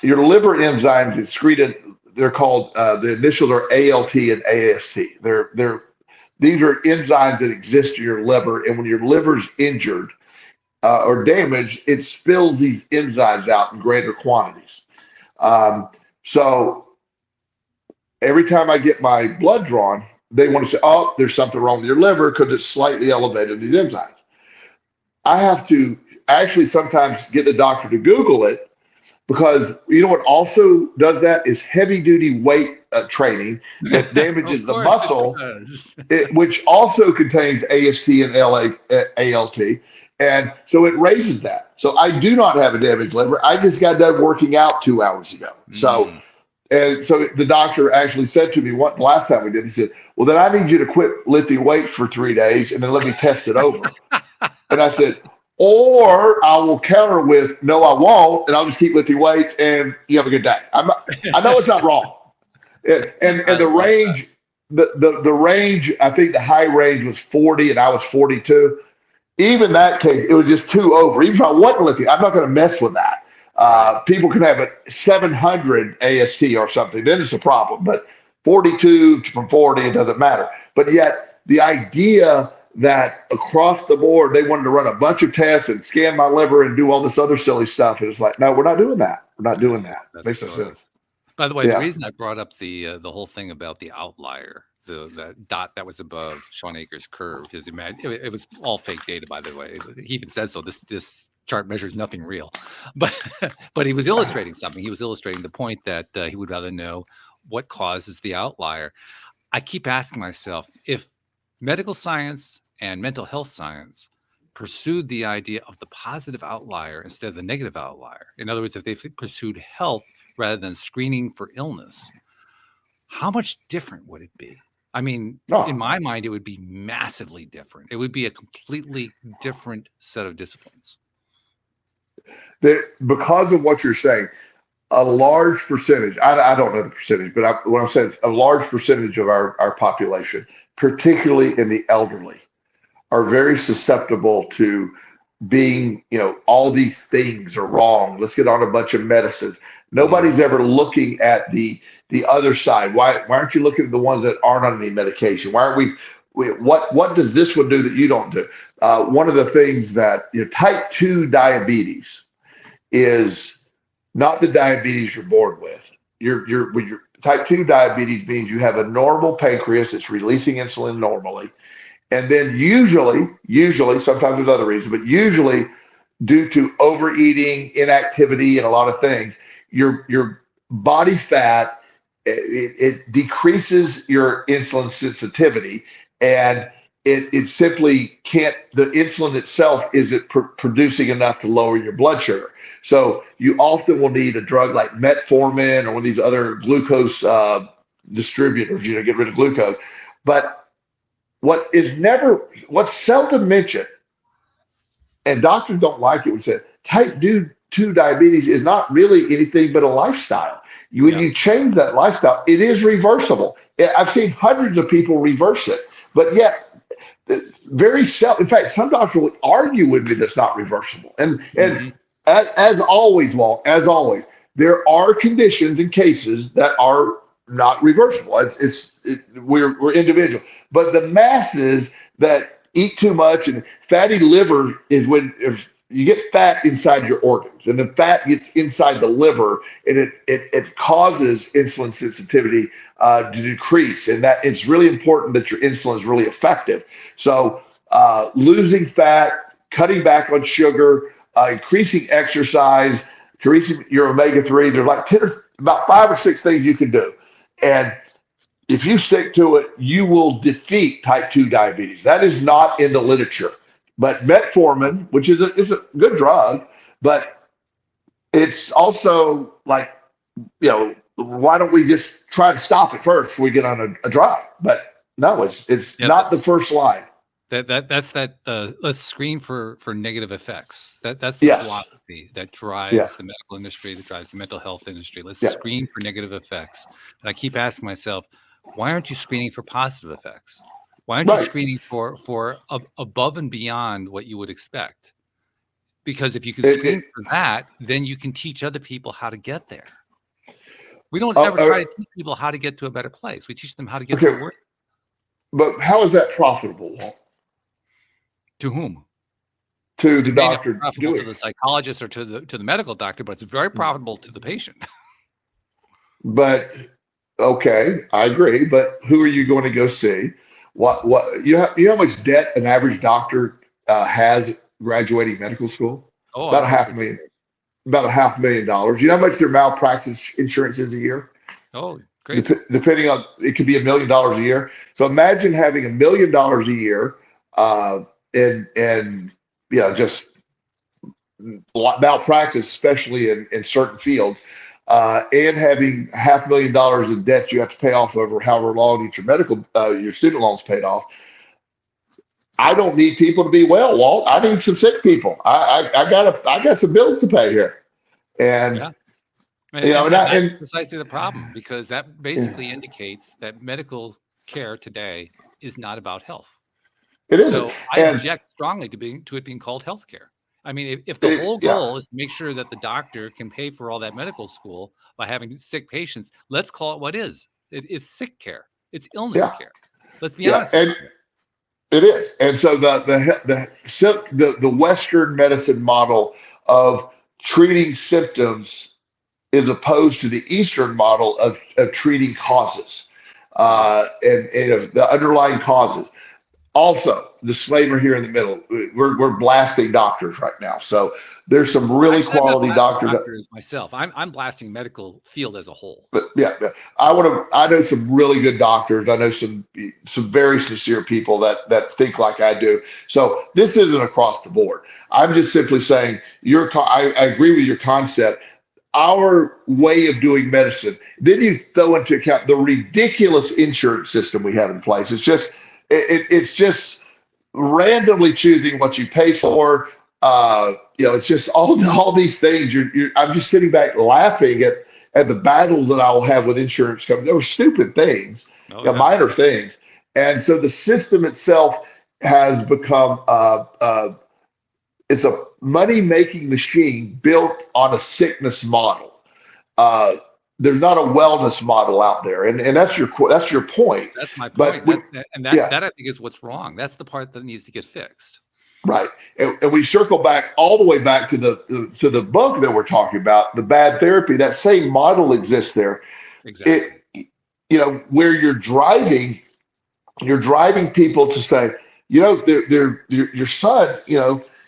Your liver enzymes excreted, they're called, the initials are ALT and AST. These are enzymes that exist in your liver, and when your liver's injured or damaged, it spills these enzymes out in greater quantities. So every time I get my blood drawn, they want to say, oh, there's something wrong with your liver because it's slightly elevated these enzymes. I have to actually sometimes get the doctor to Google it, because you know what also does that is heavy duty weight training that damages the muscle, which also contains AST and ALT. And so it raises that. So I do not have a damaged liver. I just got done working out 2 hours ago. So, and so the doctor actually said to me, the last time we did, he said, well, then I need you to quit lifting weights for 3 days and then let me test it over. And I said, or I will counter with, no, I won't, and I'll just keep lifting weights, and you have a good day. I know it's not wrong. And the range, the range, I think the high range was 40, and I was 42. Even that case, it was just too over. Even if I wasn't lifting, I'm not going to mess with that. People can have a 700 AST or something, then it's a problem. But 42 from 40, it doesn't matter. But yet, the idea that across the board, they wanted to run a bunch of tests and scan my liver and do all this other silly stuff. And it's like, no, we're not doing that. We're not doing that. Makes no sense. By the way, the reason I brought up the whole thing about the outlier, the dot that was above Sean Akers' curve, it was all fake data, by the way. He even said so. This chart measures nothing real. But he was illustrating something. He was illustrating the point that he would rather know what causes the outlier. I keep asking myself, if medical science and mental health science pursued the idea of the positive outlier instead of the negative outlier. In other words, if they pursued health rather than screening for illness, how much different would it be? I mean, in my mind, it would be massively different. It would be a completely different set of disciplines. Because of what you're saying, a large percentage, I don't know the percentage, but what I'm saying is a large percentage of our population, particularly in the elderly, are very susceptible to being, all these things are wrong. Let's get on a bunch of medicines. Nobody's ever looking at the other side. Why aren't you looking at the ones that aren't on any medication? Why aren't what does this one do that you don't do? One of the things that, type 2 diabetes is not the diabetes you're born with. Your type 2 diabetes means you have a normal pancreas that's releasing insulin normally. And then usually, sometimes there's other reasons, but usually due to overeating, inactivity, and a lot of things, your body fat, it decreases your insulin sensitivity, and it simply can't, the insulin itself isn't producing enough to lower your blood sugar. So you often will need a drug like metformin or one of these other glucose distributors, get rid of glucose. But what's seldom mentioned, and doctors don't like it, would say type 2 diabetes is not really anything but a lifestyle. When you change that lifestyle, it is reversible. I've seen hundreds of people reverse it, but yet in fact, some doctors will argue with me that's not reversible. And as always, there are conditions and cases that are not reversible. It's we're individual. But the masses that eat too much, and fatty liver is when if you get fat inside your organs, and the fat gets inside the liver, and it causes insulin sensitivity to decrease, and that it's really important that your insulin is really effective. So losing fat, cutting back on sugar, increasing exercise, increasing your omega-3. There's like about 5 or 6 things you can do, and if you stick to it, you will defeat type 2 diabetes. That is not in the literature. But metformin, which is a good drug, but it's also like, why don't we just try to stop it first before we get on a drug? But no, it's not the first line. That's let's screen for negative effects. That's the philosophy that drives the medical industry, that drives the mental health industry. Let's screen for negative effects. And I keep asking myself, why aren't you screening for positive effects? Why aren't you screening for above and beyond what you would expect? Because if you can screen for that, then you can teach other people how to get there. We don't ever try to teach people how to get to a better place. We teach them how to get to a worse. But how is that profitable, Walt? To whom? To the doctor. Profitable to the psychologist or to the medical doctor, but it's very profitable to the patient. But okay, I agree. But who are you going to go see? What you know how much debt an average doctor has graduating medical school? About $500,000. About $500,000. You know how much their malpractice insurance is a year? Oh, great. Depending on, it could be $1 million a year. So imagine having $1 million a year, and just malpractice, especially in certain fields. And having $500,000 in debt you have to pay off over however long your student loans paid off. I don't need people to be well, Walt. I need some sick people. I got some bills to pay here, and that's precisely the problem, because that basically indicates that medical care today is not about health. It isn't. So I object strongly to it being called healthcare. I mean, if the whole goal is to make sure that the doctor can pay for all that medical school by having sick patients, let's call it what is. It's sick care. It's illness care. Let's be honest. And it is. And so the Western medicine model of treating symptoms is opposed to the Eastern model of treating causes and the underlying causes. Also, disclaimer here in the middle, we're blasting doctors right now. So there's some really quality doctors. Myself, I'm blasting medical field as a whole. But I know some really good doctors. I know some very sincere people that think like I do. So this isn't across the board. I'm just simply saying I agree with your concept. Our way of doing medicine. Then you throw into account the ridiculous insurance system we have in place. It's just randomly choosing what you pay for. It's just all these things. I'm just sitting back laughing at the battles that I will have with insurance companies. They were stupid things, minor things. And so the system itself has become it's a money-making machine built on a sickness model. There's not a wellness model out there, and that's your point. That's my point. That I think is what's wrong. That's the part that needs to get fixed. Right, and we circle back all the way back to the book that we're talking about, the bad therapy. That same model exists there. Exactly. Where you're driving people to say, your son,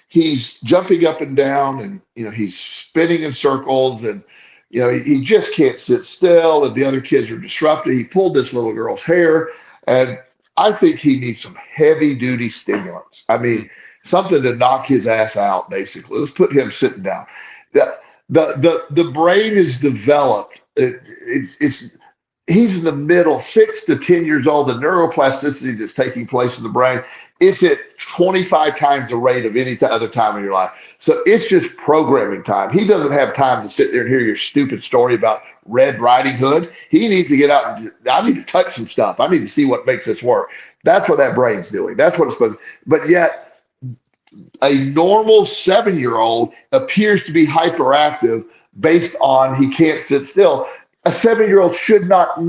he's jumping up and down, and he's spinning in circles, and he just can't sit still, and the other kids are disrupted. He pulled this little girl's hair, and I think he needs some heavy duty stimulants. I mean, something to knock his ass out, basically. Let's put him sitting down. The brain is developed. He's in the middle, 6 to 10 years old. The neuroplasticity that's taking place in the brain, it's at 25 times the rate of any other time in your life. So it's just programming time. He doesn't have time to sit there and hear your stupid story about Red Riding Hood. He needs to get out and I need to touch some stuff. I need to see what makes this work. That's what that brain's doing. That's what it's supposed to. But yet, a normal 7-year-old appears to be hyperactive based on he can't sit still. a 7-year-old should not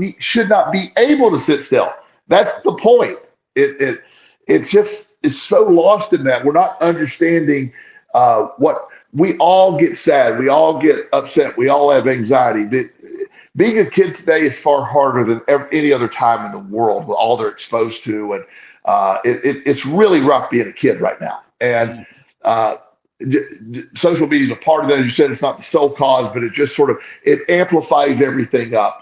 be able to sit still. That's the point. It's so lost in that we're not understanding what we all get sad, we all get upset, we all have anxiety. Being a kid today is far harder than any other time in the world with all they're exposed to, and it's really rough being a kid right now. And social media is a part of that. As you said, it's not the sole cause, but it just sort of it amplifies everything up.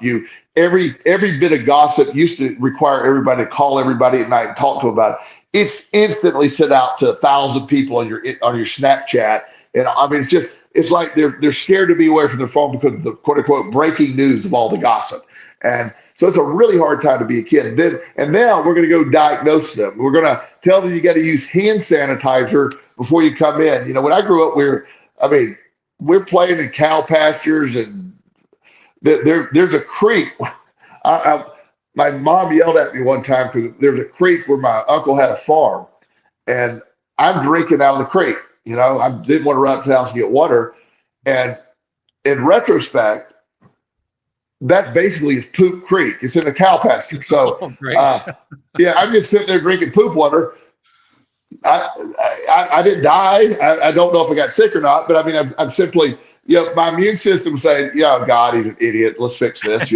Every bit of gossip used to require everybody to call everybody at night and talk to them about it. It's instantly sent out to 1,000 people on your Snapchat, and I mean it's like they're scared to be away from their phone because of the quote unquote breaking news of all the gossip. And so it's a really hard time to be a kid. And now we're going to go diagnose them. We're going to tell them you got to use hand sanitizer before you come in. You know, when I grew up, we're playing in cow pastures, and there's a creek. My mom yelled at me one time because there's a creek where my uncle had a farm, and I'm drinking out of the creek. You know, I didn't want to run up to the house and get water. And in retrospect, that basically is Poop Creek. It's in a cow pasture. So, yeah, I'm just sitting there drinking poop water. I didn't die. I don't know if I got sick or not, but I mean, I'm simply, my immune system saying, God, he's an idiot. Let's fix this,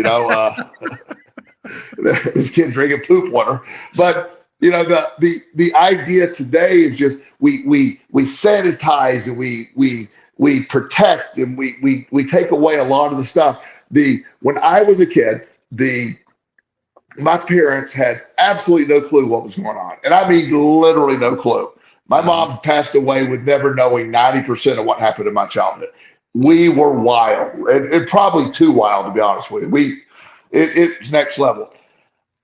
this kid drinking poop water. But, the idea today is just we sanitize and we protect and we take away a lot of the stuff. When I was a kid, my parents had absolutely no clue what was going on. And I mean, literally no clue. My mom passed away with never knowing 90% of what happened in my childhood. We were wild, and probably too wild, to be honest with you. It's next level.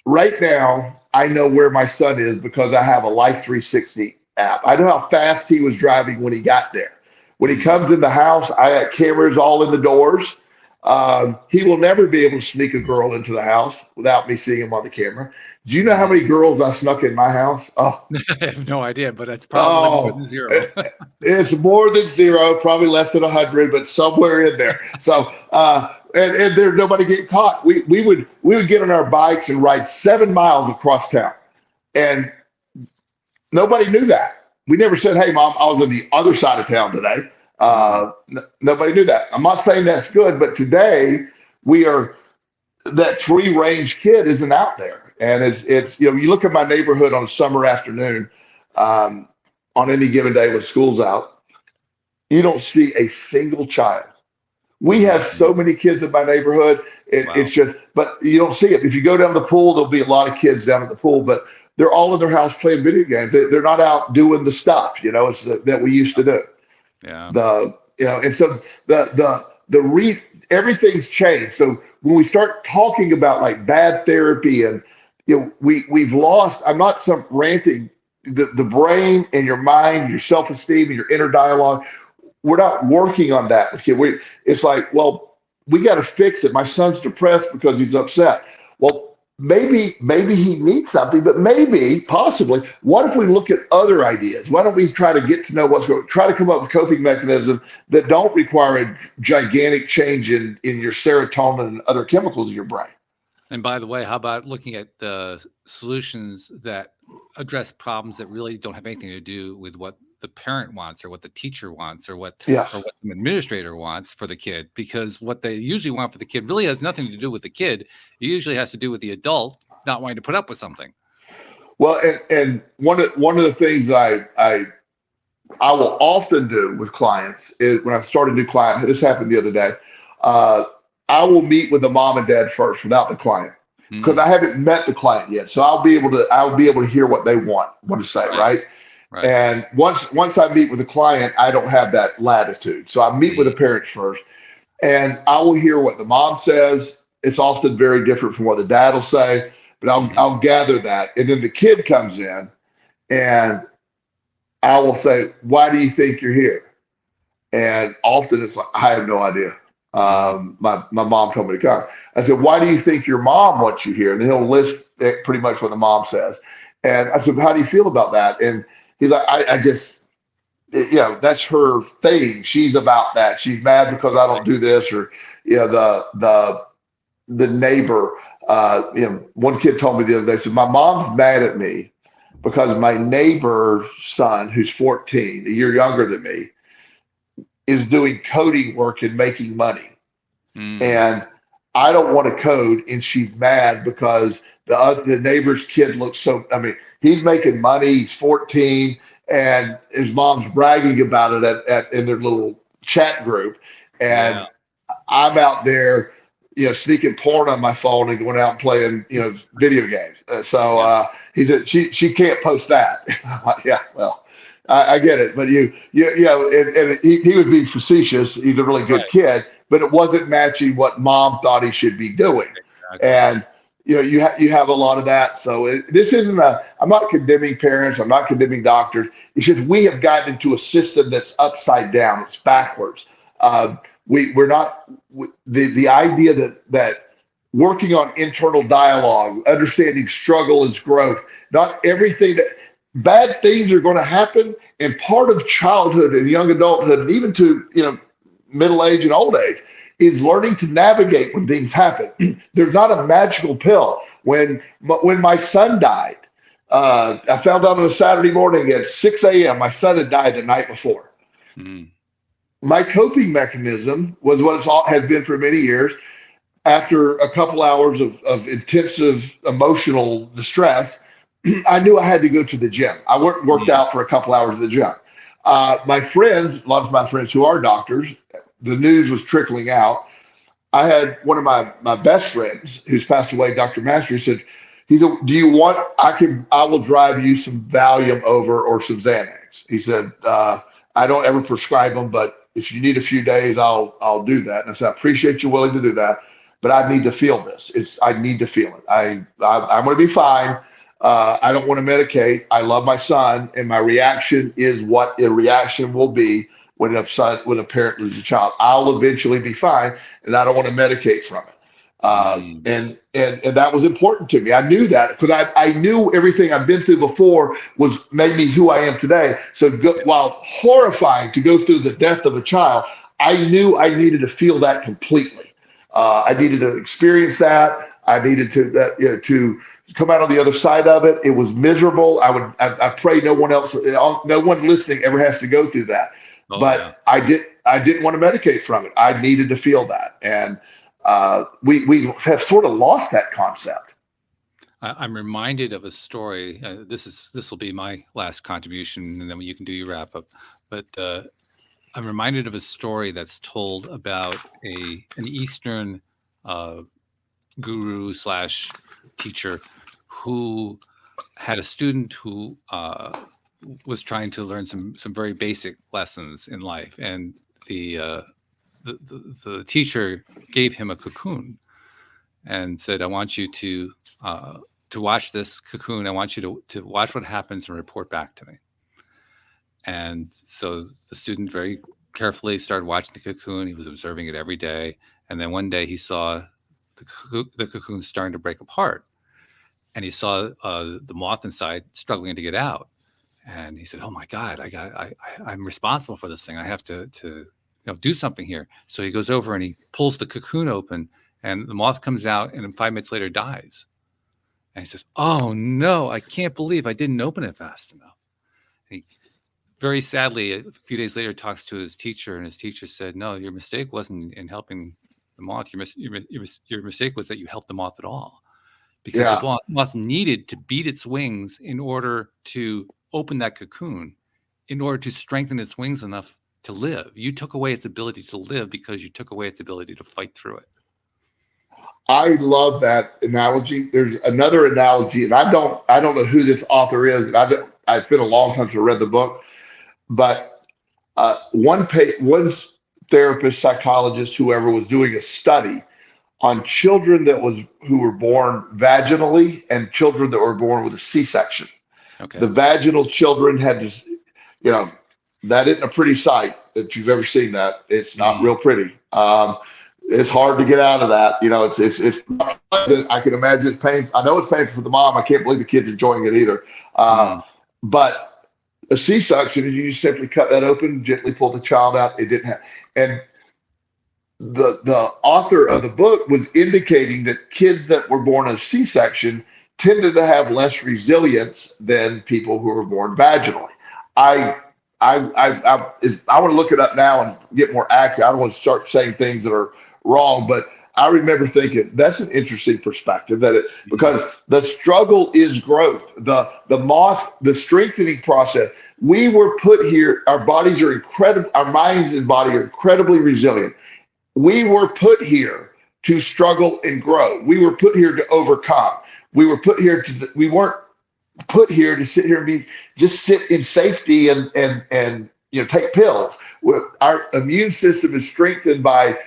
Right now, I know where my son is because I have a Life 360 app. I know how fast he was driving when he got there. When he comes in the house, I got cameras all in the doors. He will never be able to sneak a girl into the house without me seeing him on the camera. Do you know how many girls I snuck in my house? Oh, I have no idea, but it's probably more than zero. It's more than zero, probably less than 100, but somewhere in there. So, and there's nobody getting caught. We would get on our bikes and ride 7 miles across town, and nobody knew that. We never said, "Hey, Mom, I was on the other side of town today." Nobody knew that. I'm not saying that's good, but today that free range kid isn't out there. And it's you look at my neighborhood on a summer afternoon, on any given day when school's out, you don't see a single child. We have so many kids in my neighborhood. It's just, but you don't see it. If you go down the pool, there'll be a lot of kids down at the pool, but they're all in their house playing video games. They're not out doing the stuff, that we used to do. Yeah. And so everything's changed. So when we start talking about like bad therapy and we've lost, I'm not some ranting, the brain and your mind, your self-esteem and your inner dialogue, we're not working on that with kids. It's like, well, we got to fix it. My son's depressed because he's upset. Well, maybe he needs something, but possibly, what if we look at other ideas? Why don't we try to get to know what's going on, try to come up with coping mechanisms that don't require a gigantic change in your serotonin and other chemicals in your brain? And by the way, how about looking at the solutions that address problems that really don't have anything to do with what the parent wants or what the teacher wants or what the administrator wants for the kid? Because what they usually want for the kid really has nothing to do with the kid. It usually has to do with the adult not wanting to put up with something. Well, and one of the things I will often do with clients is when I start a new client, this happened the other day, I will meet with the mom and dad first without the client because I haven't met the client yet. So I'll be able to hear what they want to say, right? Right. And once I meet with the client, I don't have that latitude. So I meet with the parents first, and I will hear what the mom says. It's often very different from what the dad will say, but I'll gather that. And then the kid comes in, and I will say, "Why do you think you're here?" And often it's like, "I have no idea. My mom told me to come." I said, "Why do you think your mom wants you here?" And he'll list pretty much what the mom says. And I said, "How do you feel about that?" And he's like, I just, that's her thing. She's about that. She's mad because I don't do this, or, the neighbor. One kid told me the other day, said, my mom's mad at me because my neighbor's son, who's 14, a year younger than me, is doing coding work and making money. And I don't want to code, and she's mad because the neighbor's kid looks so, he's making money, he's 14, and his mom's bragging about it in their little chat group. And I'm out there, sneaking porn on my phone and going out and playing, video games. He said, she can't post that. I'm like, yeah, well, I get it. But and he was being facetious. He's a really good kid, but it wasn't matching what mom thought he should be doing. Exactly. And, you have a lot of that. So this isn't I'm not condemning parents. I'm not condemning doctors. It's just we have gotten into a system that's upside down. It's backwards. We're not the idea that working on internal dialogue, understanding struggle is growth. Not everything that bad things are going to happen. And part of childhood and young adulthood, and even to middle age and old age, is learning to navigate when things happen. There's not a magical pill. When my son died, I found out on a Saturday morning at 6 a.m. my son had died the night before. My coping mechanism was what it has been for many years. After a couple hours of intensive emotional distress, I knew I had to go to the gym. I worked out for a couple hours at the gym. My friends, a lot of my friends who are doctors, the news was trickling out. I had one of my best friends who's passed away, Dr. Master, said, do you want, I will drive you some Valium over or some Xanax. He said, I don't ever prescribe them, but if you need a few days, I'll do that. And I said, I appreciate you willing to do that, but I need to feel this. I need to feel it. I'm going to be fine. I don't want to medicate. I love my son, and my reaction is what a reaction will be when a parent loses a child. I'll eventually be fine, and I don't want to medicate from it. And that was important to me. I knew that because I knew everything I've been through before made me who I am today. So while horrifying to go through the death of a child, I knew I needed to feel that completely. I needed to experience that. I needed to come out on the other side of it. It was miserable. I pray no one listening ever has to go through that. I didn't want to medicate from it. I needed to feel that. And we have sort of lost that concept. I'm reminded of a story. This will be my last contribution, and then you can do your wrap up. But I'm reminded of a story that's told about an Eastern guru / teacher who had a student who was trying to learn some very basic lessons in life, and the teacher gave him a cocoon and said, I want you to watch this cocoon. I want you to watch what happens and report back to me. And so the student very carefully started watching the cocoon. He was observing it every day. And then one day he saw the cocoon starting to break apart. And he saw the moth inside struggling to get out. And he said, oh my God, I'm responsible for this thing. I have to do something here. So he goes over and he pulls the cocoon open, and the moth comes out, and then 5 minutes later dies. And he says, oh no, I can't believe I didn't open it fast enough. He very sadly, a few days later, talks to his teacher, and his teacher said, no, your mistake wasn't in helping the moth. Your mistake was that you helped the moth at all. Because the moth needed to beat its wings in order to open that cocoon, in order to strengthen its wings enough to live. You took away its ability to live because you took away its ability to fight through it. I love that analogy. There's another analogy, and I don't know who this author is. And it's been a long time since I read the book, but one therapist, psychologist, whoever, was doing a study on children who were born vaginally and children that were born with a C-section. Okay. The vaginal children had this, that isn't a pretty sight if you've ever seen that. It's not real pretty. It's hard to get out of that. It's not pleasant. I can imagine it's painful. I know it's painful for the mom. I can't believe the kid's enjoying it either. But a C-section, you just simply cut that open, gently pull the child out. It didn't have, and the author of the book was indicating that kids that were born of C-section tended to have less resilience than people who were born vaginally. I I want to look it up now and get more accurate. I don't want to start saying things that are wrong, but I remember thinking that's an interesting perspective because the struggle is growth. The strengthening process. We were put here. Our bodies are incredible. Our minds and body are incredibly resilient. We were put here to struggle and grow. We were put here to overcome. We were put here to. We weren't put here to sit here and just sit in safety and take pills. Our immune system is strengthened by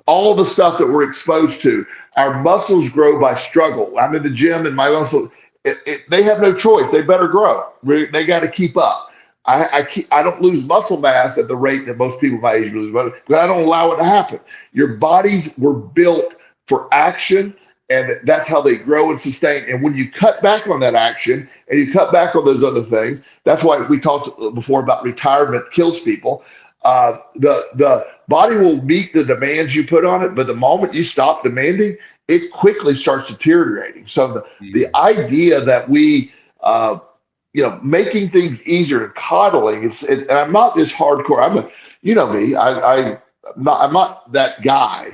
all the stuff that we're exposed to. Our muscles grow by struggle. I'm in the gym and my muscles, they have no choice. They better grow. They got to keep up. I don't lose muscle mass at the rate that most people my age lose, but I don't allow it to happen. Your bodies were built for action, and that's how they grow and sustain. And when you cut back on that action and you cut back on those other things, that's why we talked before about retirement kills people. The body will meet the demands you put on it, but the moment you stop demanding, it quickly starts deteriorating. So the idea that we, making things easier and coddling, and I'm not this hardcore. Me. I'm not that guy.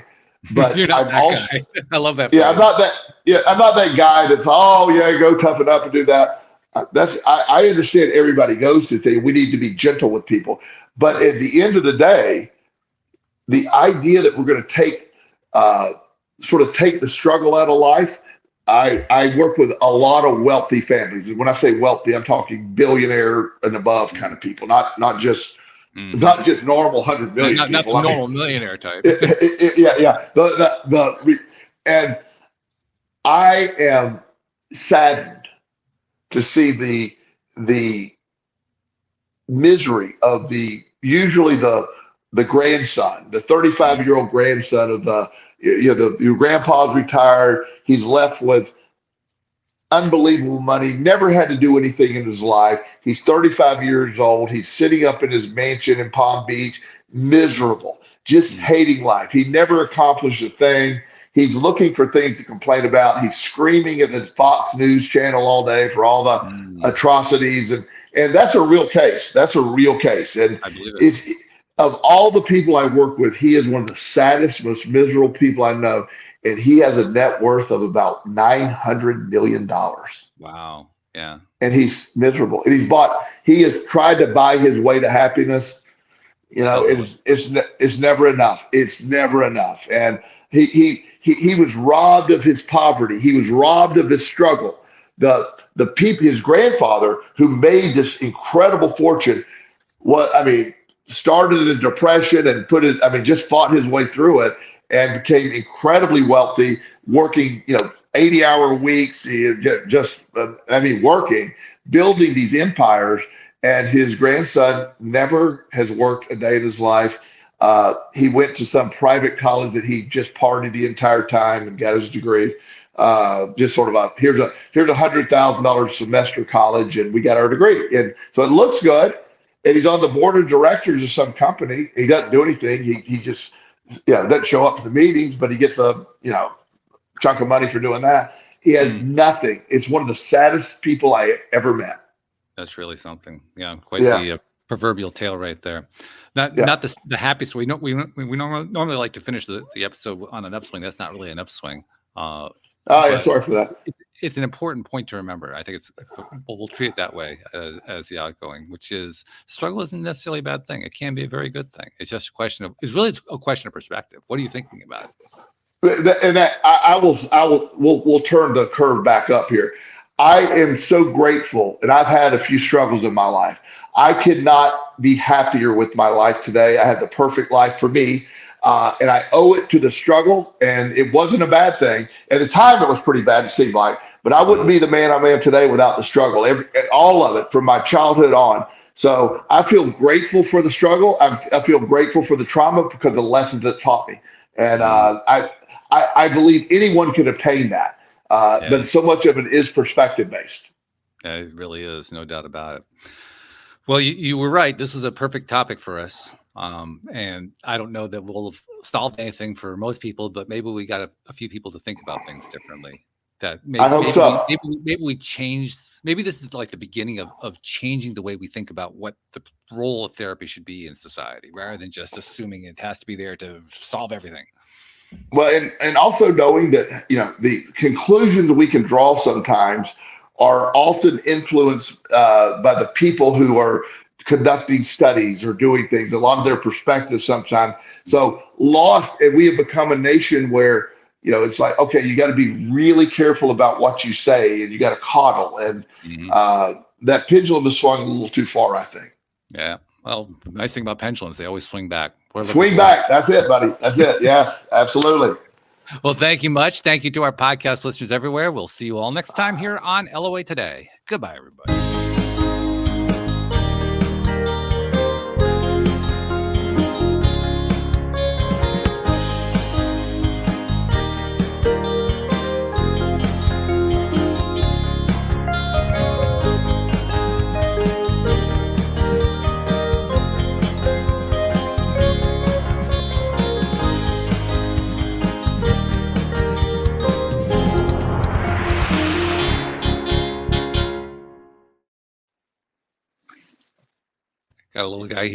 But You're not that guy. I love that. Yeah, I'm not that guy that's go toughen up and do that. I understand everybody goes to things. We need to be gentle with people. But at the end of the day, the idea that we're going to take the struggle out of life. I work with a lot of wealthy families. And when I say wealthy, I'm talking billionaire and above kind of people, not just normal 100 million not people. Not the normal millionaire type. Yeah. And I am saddened to see the misery of usually the grandson, the 35-year-old grandson of your grandpa's retired. He's left with unbelievable money, never had to do anything in his life. He's 35 years old. He's sitting up in his mansion in Palm Beach, miserable, just hating life. He never accomplished a thing. He's looking for things to complain about. He's screaming at the Fox News channel all day for all the atrocities. And that's a real case. That's a real case. And I believe it. Of all the people I work with, he is one of the saddest, most miserable people I know. And he has a net worth of about $900 million. Wow. Yeah. And he's miserable. And he has tried to buy his way to happiness. It's never enough. It's never enough. And he was robbed of his poverty. He was robbed of his struggle. His grandfather, who made this incredible fortune, started in the Depression and just fought his way through it and became incredibly wealthy, working 80-hour weeks, working, building these empires. And his grandson never has worked a day in his life. He went to some private college that he just partied the entire time and got his degree. Just sort of here's $100,000 semester college, and we got our degree. And so it looks good. And he's on the board of directors of some company. He doesn't do anything. He just doesn't show up for the meetings, but he gets a chunk of money for doing that. He has nothing. It's one of the saddest people I ever met. That's really something. Yeah, quite the proverbial tale right there. Not the happiest. We normally like to finish the episode on an upswing. That's not really an upswing. Sorry for that. It's an important point to remember. I think we'll treat it that way as the outgoing, which is struggle isn't necessarily a bad thing. It can be a very good thing. It's just it's really a question of perspective. What are you thinking about it? And we'll turn the curve back up here. I am so grateful, and I've had a few struggles in my life. I could not be happier with my life today. I had the perfect life for me. And I owe it to the struggle, and it wasn't a bad thing. At the time, it was pretty bad, it seemed like, but I wouldn't be the man I am today without the struggle, all of it from my childhood on. So I feel grateful for the struggle. I feel grateful for the trauma because of the lessons it taught me. And I believe anyone can obtain that, but so much of it is perspective-based. Yeah, it really is, no doubt about it. Well, you were right. This is a perfect topic for us. And I don't know that we'll have solved anything for most people, but maybe we got a few people to think about things differently. That I hope so. Maybe we change. Maybe this is like the beginning of changing the way we think about what the role of therapy should be in society, rather than just assuming it has to be there to solve everything. Well, and also knowing that, the conclusions we can draw sometimes are often influenced by the people who are conducting studies or doing things, a lot of their perspectives sometimes. So lost, and we have become a nation where, it's like, okay, you got to be really careful about what you say, and you got to coddle. And that pendulum has swung a little too far, I think. Yeah. Well, the nice thing about pendulums, they always swing back. Swing back. That's it, buddy. That's it. Yes, absolutely. Well, thank you much. Thank you to our podcast listeners everywhere. We'll see you all next time here on LOA Today. Goodbye, everybody. Got a little guy here.